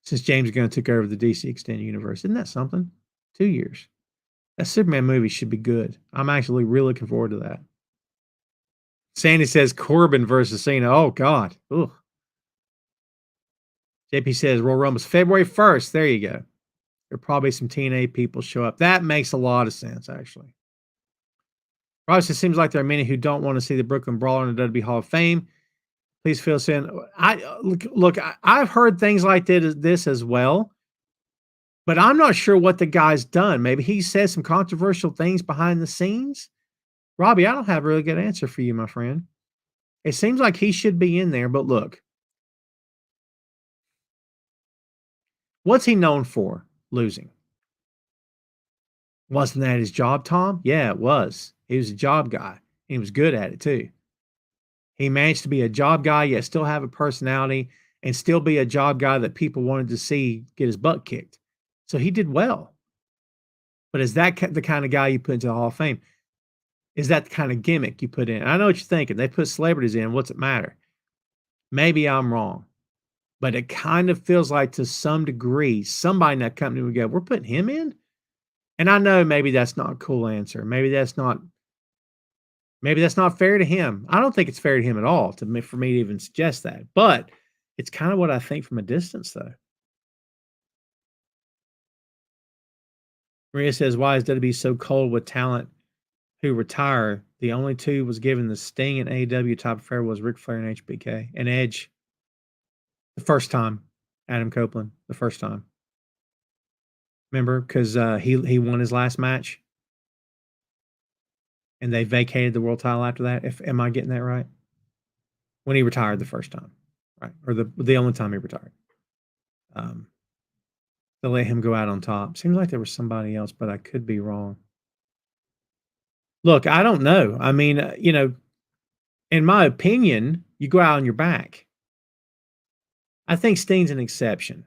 since James Gunn took over the DC Extended Universe. Isn't that something? 2 years. That Superman movie should be good. I'm actually really looking forward to that. Sandy says Corbin versus Cena. Oh, God. Ugh. JP says Royal Rumble's February 1st. There you go. There'll probably some TNA people show up. That makes a lot of sense, actually. Ross, it seems like there are many who don't want to see the Brooklyn Brawler in the WWE Hall of Fame. Please fill us in. I've heard things like this as well, but I'm not sure what the guy's done. Maybe he says some controversial things behind the scenes. Robbie, I don't have a really good answer for you, my friend. It seems like he should be in there, but look. What's he known for? Losing. Wasn't that his job, Tom? Yeah, it was. He was a job guy. He was good at it, too. He managed to be a job guy, yet still have a personality, and still be a job guy that people wanted to see get his butt kicked. So he did well. But is that the kind of guy you put into the Hall of Fame? Is that the kind of gimmick you put in? I know what you're thinking. They put celebrities in. What's it matter? Maybe I'm wrong. But it kind of feels like, to some degree, somebody in that company would go, we're putting him in? And I know maybe that's not a cool answer. Maybe that's not fair to him. I don't think it's fair to him at all for me to even suggest that. But it's kind of what I think from a distance, though. Maria says, why is WWE so cold with talent who retire? The only two was given the Sting and AEW type affair was Ric Flair and HBK and Edge. The first time, Adam Copeland, the first time. Remember, because he won his last match, and they vacated the world title after that. Am I getting that right? When he retired the first time, right? Or the only time he retired. They let him go out on top. Seems like there was somebody else, but I could be wrong. Look, I don't know. I mean, in my opinion, you go out on your back. I think Sting's an exception.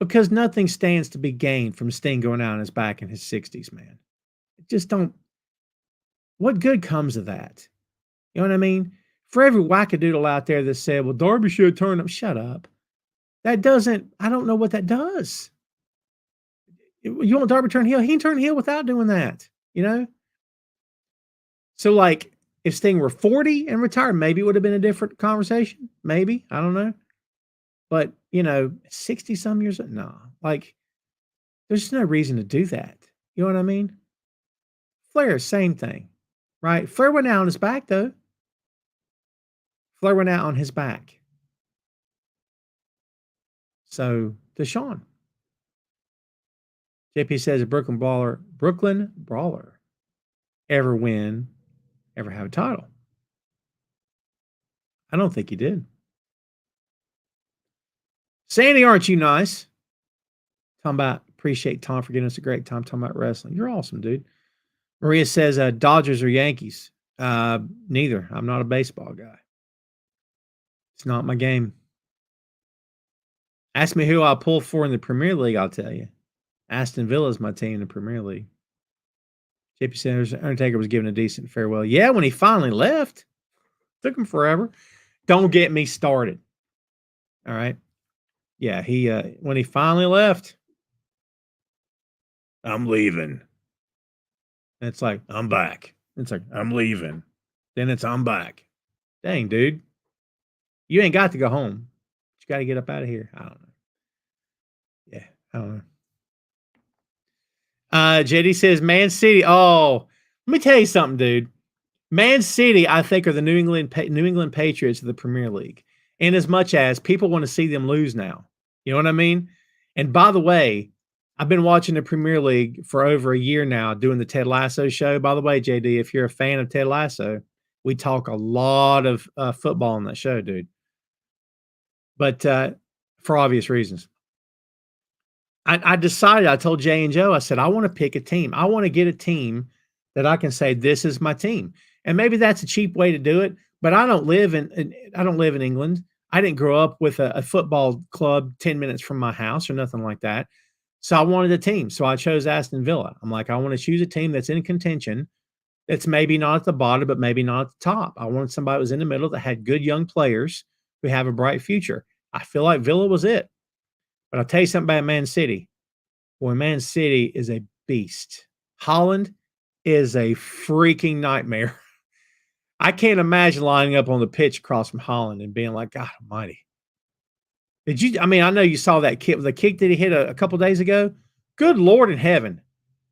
Because nothing stands to be gained from Sting going out on his back in his 60s, man. Just don't. What good comes of that? You know what I mean? For every wackadoodle out there that said, well, Darby should turn up. Shut up. That doesn't, I don't know what that does. You want Darby to turn heel? He can turn heel without doing that, So, like, if Sting were 40 and retired, maybe it would have been a different conversation. Maybe. I don't know. But, 60-some years, no. Like, there's no reason to do that. You know what I mean? Flair, same thing, right? Flair went out on his back, though. Flair went out on his back. So, Deshaun. JP says, a Brooklyn Brawler ever have a title? I don't think he did. Sandy, aren't you nice? Talking about, appreciate Tom for giving us a great time talking about wrestling. You're awesome, dude. Maria says, Dodgers or Yankees? Neither. I'm not a baseball guy. It's not my game. Ask me who I'll pull for in the Premier League, I'll tell you. Aston Villa is my team in the Premier League. JP says, Undertaker was given a decent farewell. Yeah, when he finally left. Took him forever. Don't get me started. All right. Yeah, when he finally left, I'm leaving. And it's like, I'm back. It's like, I'm leaving. Then it's, I'm back. Dang, dude. You ain't got to go home. You got to get up out of here. I don't know. Yeah, I don't know. JD says, Man City. Oh, let me tell you something, dude. Man City, I think, are the New England Patriots of the Premier League. In as much as people want to see them lose now. You know what I mean? And by the way, I've been watching the Premier League for over a year now, doing the Ted Lasso show. By the way, JD, if you're a fan of Ted Lasso, We talk a lot of football on that show, dude. But for obvious reasons. I decided, I told Jay and Joe, I said, I want to pick a team. I want to get a team that I can say, this is my team. And maybe that's a cheap way to do it, but I don't live in England. I didn't grow up with a football club 10 minutes from my house or nothing like that. So I wanted a team. So I chose Aston Villa. I'm like, I want to choose a team that's in contention. That's maybe not at the bottom, but maybe not at the top. I wanted somebody that was in the middle that had good young players who have a bright future. I feel like Villa was it. But I'll tell you something about Man City. Boy, Man City is a beast. Holland is a freaking nightmare. I can't imagine lining up on the pitch across from Holland and being like, God almighty. Did you? I mean, I know you saw that kick. The kick that he hit a couple days ago. Good Lord in heaven.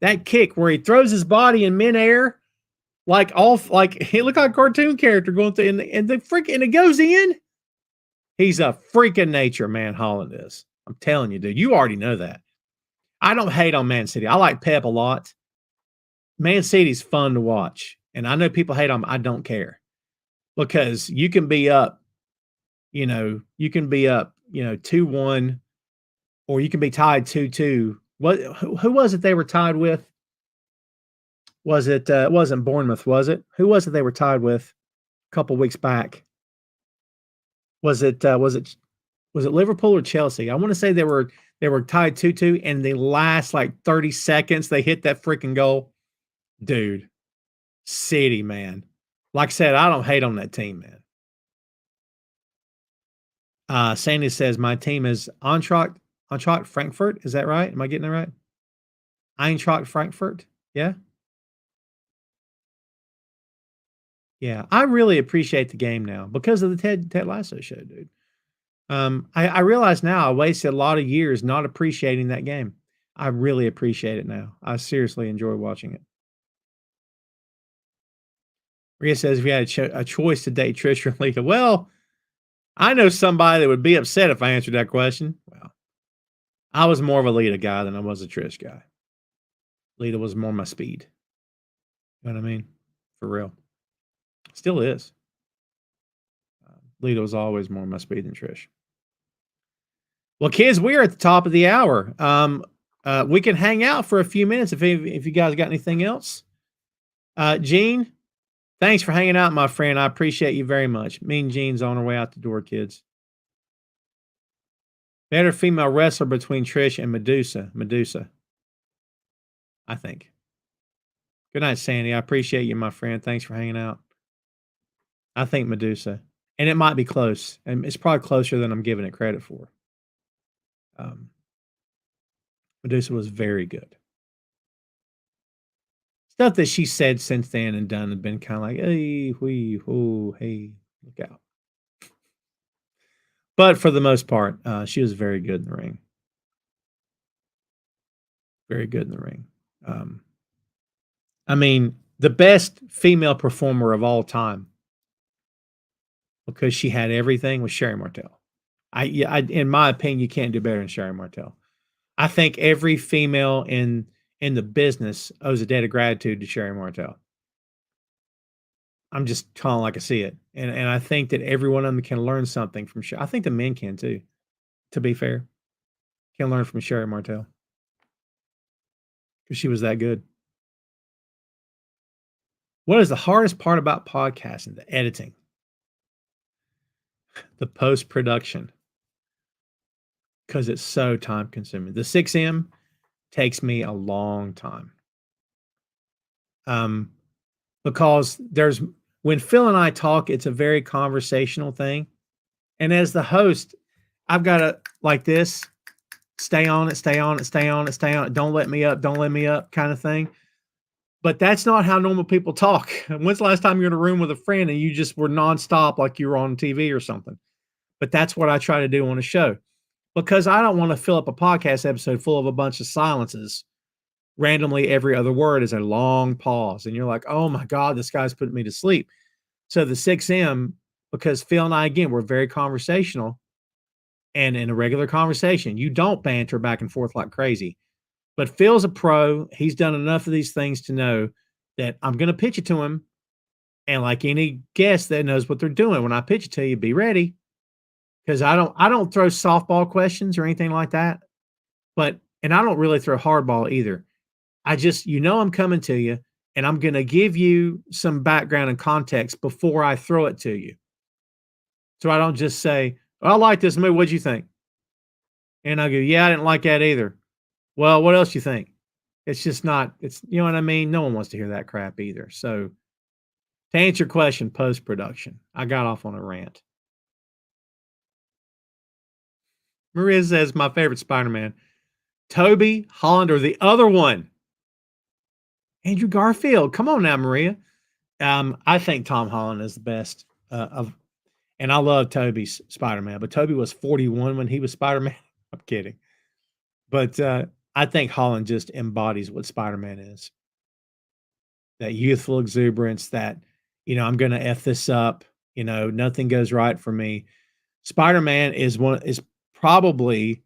That kick where he throws his body in midair, like he looked like a cartoon character going through, and it goes in. He's a freak of nature, man. Holland is. I'm telling you, dude. You already know that. I don't hate on Man City. I like Pep a lot. Man City's fun to watch. And I know people hate on him. I don't care. Because you can be up, 2-1, or you can be tied 2-2. Who was it they were tied with? Was it wasn't Bournemouth, was it? Who was it they were tied with a couple weeks back? Was it Liverpool or Chelsea? I want to say they were tied 2-2, and the last 30 seconds they hit that freaking goal. Dude, City, man. Like I said, I don't hate on that team, man. Sandy says my team is Eintracht Frankfurt. Is that right? Am I getting it right? Eintracht Frankfurt. Yeah. Yeah, I really appreciate the game now because of the Ted Lasso show, dude. I realize now I wasted a lot of years not appreciating that game. I really appreciate it now. I seriously enjoy watching it. Rhea says, if you had a choice to date Trish or Lita, well, I know somebody that would be upset if I answered that question. Well, I was more of a Lita guy than I was a Trish guy. Lita was more my speed. You know what I mean? For real. Still is. Lita was always more my speed than Trish. Well, kids, we are at the top of the hour. We can hang out for a few minutes if you guys got anything else. Gene, thanks for hanging out, my friend. I appreciate you very much. Me and Gene's on our way out the door, kids. Better female wrestler between Trish and Medusa. Medusa, I think. Good night, Sandy. I appreciate you, my friend. Thanks for hanging out. I think Medusa. And it might be close. And it's probably closer than I'm giving it credit for. Medusa was very good. Stuff that she said since then and done have been kind of like, hey, hey, look out. But for the most part, she was very good in the ring. Very good in the ring. I mean, the best female performer of all time, because she had everything, was Sherry Martel. In my opinion, you can't do better than Sherry Martel. I think every female in the business owes a debt of gratitude to Sherry Martel. I'm just calling like I see it. And I think that every one of them can learn something from Sherry. I think the men can too, to be fair. Can learn from Sherry Martel. Because she was that good. What is the hardest part about podcasting? The editing. The post-production. Because it's so time consuming. The 6M takes me a long time. Because when Phil and I talk, it's a very conversational thing. And as the host, I've got to, like this, stay on it, stay on it, stay on it, stay on it. Don't let me up kind of thing. But that's not how normal people talk. When's the last time you're in a room with a friend and you just were nonstop like you were on TV or something? But that's what I try to do on a show. Because I don't want to fill up a podcast episode full of a bunch of silences. Randomly, every other word is a long pause. And you're like, oh my God, this guy's putting me to sleep. So the 6M, because Phil and I, again, we're very conversational. And in a regular conversation, you don't banter back and forth like crazy. But Phil's a pro. He's done enough of these things to know that I'm going to pitch it to him. And like any guest that knows what they're doing, when I pitch it to you, be ready. Because I don't throw softball questions or anything like that. And I don't really throw hardball either. I just, I'm coming to you and I'm going to give you some background and context before I throw it to you. So I don't just say, I like this movie. What'd you think? And I go, yeah, I didn't like that either. Well, what else you think? It's just not, you know what I mean? No one wants to hear that crap either. So to answer your question, post-production, I got off on a rant. Maria says my favorite Spider-Man, Toby, Holland, or the other one, Andrew Garfield. Come on now, Maria. I think Tom Holland is the best and I love Toby's Spider-Man, but Toby was 41 when he was Spider-Man. I'm kidding. But I think Holland just embodies what Spider-Man is. That youthful exuberance, that, I'm going to F this up. Nothing goes right for me. Spider-Man is probably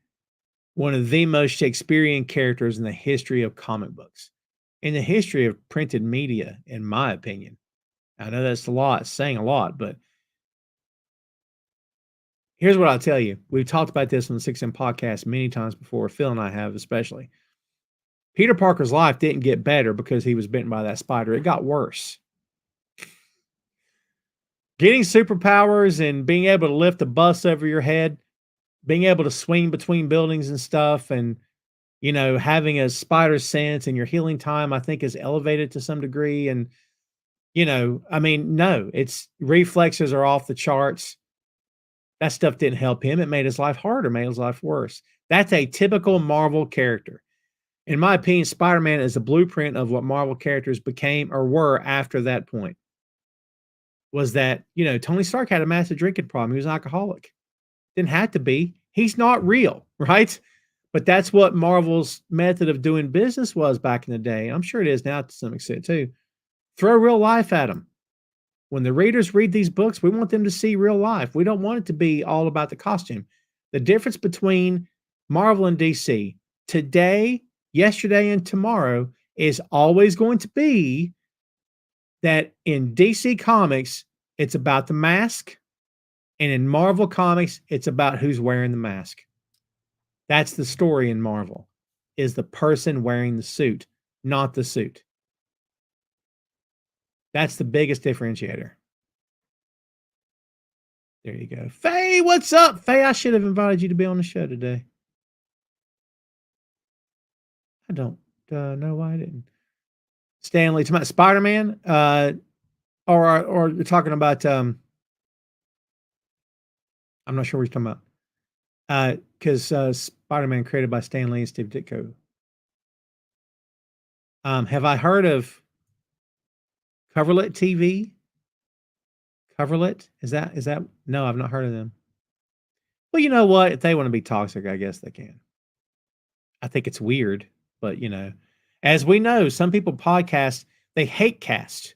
one of the most Shakespearean characters in the history of comic books, in the history of printed media, in my opinion. I know that's saying a lot, but here's what I'll tell you. We've talked about this on the 6M podcast many times before. Phil and I have, especially. Peter Parker's life didn't get better because he was bitten by that spider. It got worse. Getting superpowers and being able to lift a bus over your head, being able to swing between buildings and stuff, and, having a spider sense and your healing time, I think, is elevated to some degree. And, no, its reflexes are off the charts. That stuff didn't help him. It made his life harder, made his life worse. That's a typical Marvel character. In my opinion, Spider-Man is a blueprint of what Marvel characters became or were after that point. Was that, Tony Stark had a massive drinking problem. He was an alcoholic. Didn't have to be. He's not real, right? But that's what Marvel's method of doing business was back in the day. I'm sure it is now to some extent too. Throw real life at them. When the readers read these books, we want them to see real life. We don't want it to be all about the costume. The difference between Marvel and DC today, yesterday, and tomorrow is always going to be that in DC Comics, it's about the mask. And in Marvel Comics, it's about who's wearing the mask. That's the story in Marvel, is the person wearing the suit, not the suit. That's the biggest differentiator. There you go. Faye, what's up? Faye, I should have invited you to be on the show today. I don't know why I didn't. Stanley, talking about Spider-Man, or you're talking about, I'm not sure what you're talking about. Because Spider-Man created by Stan Lee and Steve Ditko. Have I heard of Coverlet TV? Coverlet? Is that? No, I've not heard of them. Well, you know what? If they want to be toxic, I guess they can. I think it's weird, but as we know, some people podcast, they hate cast.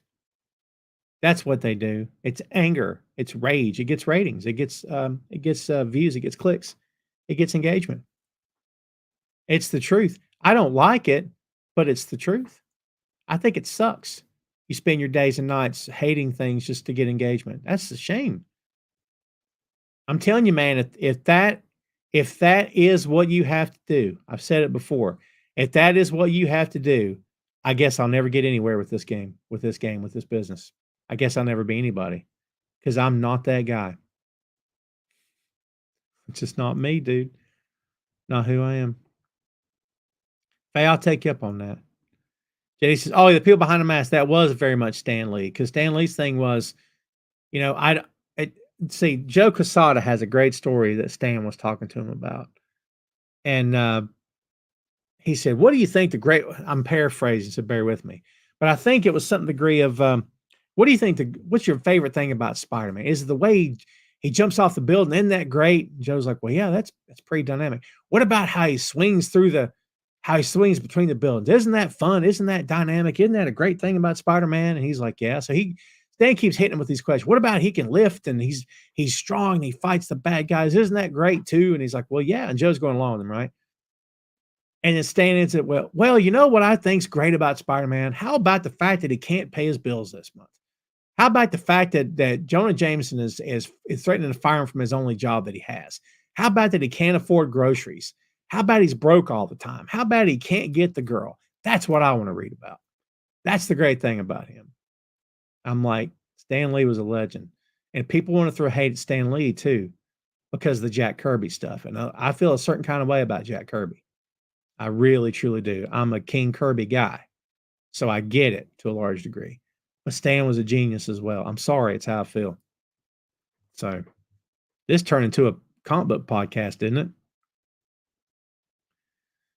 That's what they do. It's anger. It's rage. It gets ratings. It gets views. It gets clicks. It gets engagement. It's the truth. I don't like it, but it's the truth. I think it sucks. You spend your days and nights hating things just to get engagement. That's a shame. I'm telling you, man, if that is what you have to do, I've said it before. If that is what you have to do, I guess I'll never get anywhere with this game, with this business. I guess I'll never be anybody because I'm not that guy. It's just not me, dude. Not who I am. Hey, I'll take you up on that. JD says, "Oh, the people behind the mask." That was very much Stan Lee, because Stan Lee's thing was, see, Joe Quesada has a great story that Stan was talking to him about, and he said, "What do you think the great?" I'm paraphrasing, so bear with me, but I think it was some degree of, "What do you think? What's your favorite thing about Spider-Man? Is it the way he jumps off the building? Isn't that great?" And Joe's like, "Well, yeah, that's pretty dynamic. What about how he swings between the buildings? Isn't that fun? Isn't that dynamic? Isn't that a great thing about Spider-Man?" And he's like, "Yeah." So Stan keeps hitting him with these questions. What about he can lift and he's strong and he fights the bad guys? Isn't that great too? And he's like, "Well, yeah." And Joe's going along with him, right? And then Stan ends it, well, you know what I think's great about Spider-Man? How about the fact that he can't pay his bills this month? How about the fact that Jonah Jameson is threatening to fire him from his only job that he has? How about that he can't afford groceries? How about he's broke all the time? How about he can't get the girl? That's what I want to read about. That's the great thing about him. I'm like, Stan Lee was a legend. And people want to throw hate at Stan Lee too, because of the Jack Kirby stuff. And I feel a certain kind of way about Jack Kirby. I really, truly do. I'm a King Kirby guy. So I get it to a large degree. But Stan was a genius as well. I'm sorry, it's how I feel. So this turned into a comic book podcast, didn't it?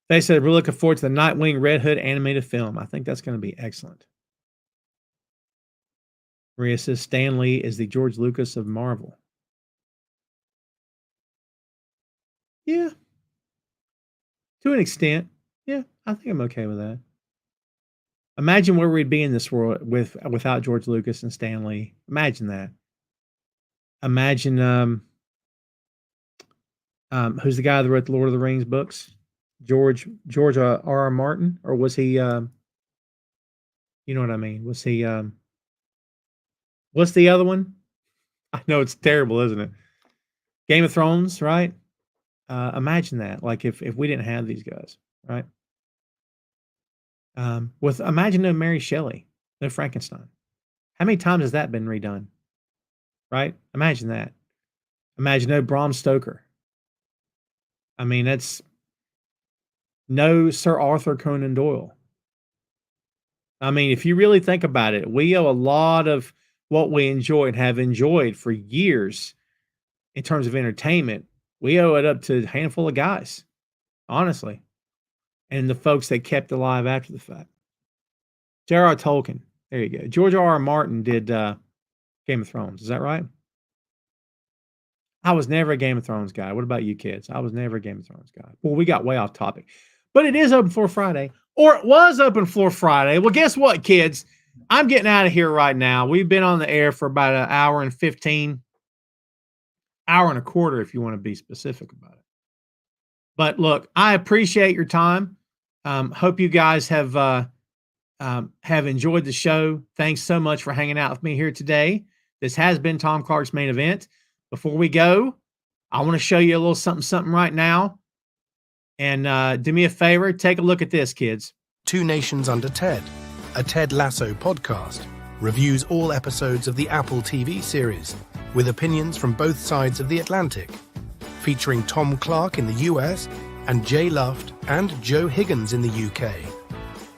They said we're looking forward to the Nightwing Red Hood animated film. I think that's going to be excellent. Maria says Stan Lee is the George Lucas of Marvel. Yeah. To an extent. Yeah, I think I'm okay with that. Imagine where we'd be in this world without George Lucas and Stan Lee. Imagine that. Imagine who's the guy that wrote the Lord of the Rings books? George R.R. Martin, or was he? You know what I mean? Was he? What's the other one? I know it's terrible, isn't it? Game of Thrones, right? Imagine that. Like if we didn't have these guys, right? Imagine no Mary Shelley, no Frankenstein. How many times has that been redone? Right? Imagine that. Imagine no Bram Stoker. I mean, that's no Sir Arthur Conan Doyle. I mean, if you really think about it, we owe a lot of what we enjoy and have enjoyed for years in terms of entertainment. We owe it up to a handful of guys, honestly, and the folks that kept alive after the fact. J.R.R. Tolkien. There you go. George R.R. Martin did Game of Thrones. Is that right? I was never a Game of Thrones guy. What about you kids? I was never a Game of Thrones guy. Well, we got way off topic. But it is Open Floor Friday. Or it was Open Floor Friday. Well, guess what, kids? I'm getting out of here right now. We've been on the air for about an hour and 15. Hour and a quarter, if you want to be specific about it. But look, I appreciate your time. Hope you guys have enjoyed the show. Thanks so much for hanging out with me here today. This has been Tom Clark's Main Event. Before we go, I want to show you a little something right now. And do me a favor, take a look at this, kids. Two Nations Under Ted, a Ted Lasso podcast, reviews all episodes of the Apple TV series, with opinions from both sides of the Atlantic, featuring Tom Clark in the US and Jay Luft and Joe Higgins in the UK.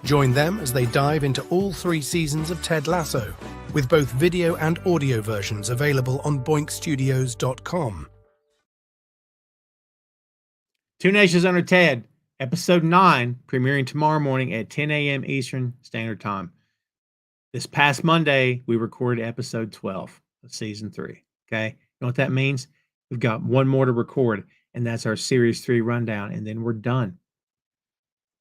Join them as they dive into all 3 seasons of Ted Lasso, with both video and audio versions available on boinkstudios.com. Two Nations Under Ted, Episode 9, premiering tomorrow morning at 10 a.m. Eastern Standard Time. This past Monday, we recorded Episode 12 of Season 3. Okay? You know what that means? We've got one more to record, and that's our Series 3 rundown, and then we're done.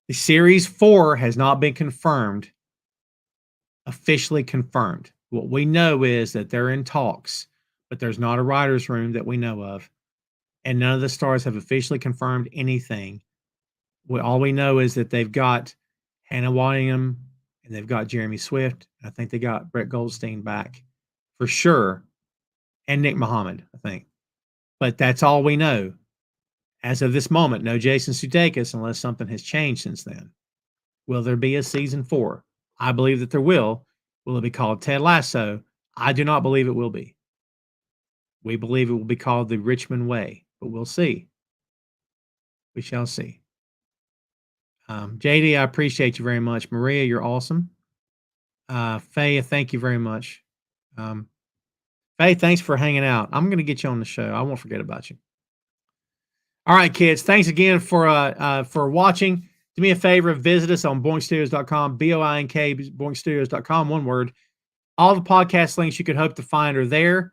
The Series 4 has not been confirmed, officially confirmed. What we know is that they're in talks, but there's not a writer's room that we know of, and none of the stars have officially confirmed anything. All we know is that they've got Hannah Waddingham, and they've got Jeremy Swift. I think they got Brett Goldstein back for sure, and Nick Muhammad, I think. But that's all we know. As of this moment, no Jason Sudeikis unless something has changed since then. Will there be a Season 4? I believe that there will. Will it be called Ted Lasso? I do not believe it will be. We believe it will be called The Richmond Way, but we'll see. We shall see. JD, I appreciate you very much. Maria, you're awesome. Faye, thank you very much. Faye, thanks for hanging out. I'm going to get you on the show. I won't forget about you. All right, kids. Thanks again for watching. Do me a favor, visit us on boinkstudios.com, BOINK, boinkstudios.com, one word. All the podcast links you could hope to find are there.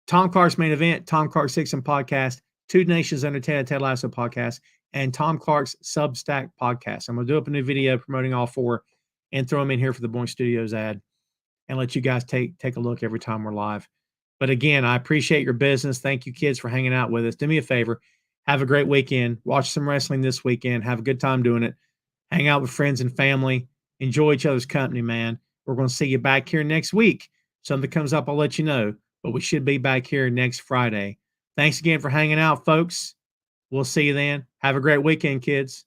Tom Clark's Main Event, Tom Clark's 6M Podcast, Two Nations Under Ted, Ted Lasso Podcast, and Tom Clark's Substack Podcast. I'm going to do up a new video promoting all 4 and throw them in here for the Boink Studios ad and let you guys take a look every time we're live. But again, I appreciate your business. Thank you, kids, for hanging out with us. Do me a favor. Have a great weekend. Watch some wrestling this weekend. Have a good time doing it. Hang out with friends and family. Enjoy each other's company, man. We're going to see you back here next week Something comes up, I'll let you know. But we should be back here next Friday. Thanks again for hanging out, folks. We'll see you then. Have a great weekend, kids.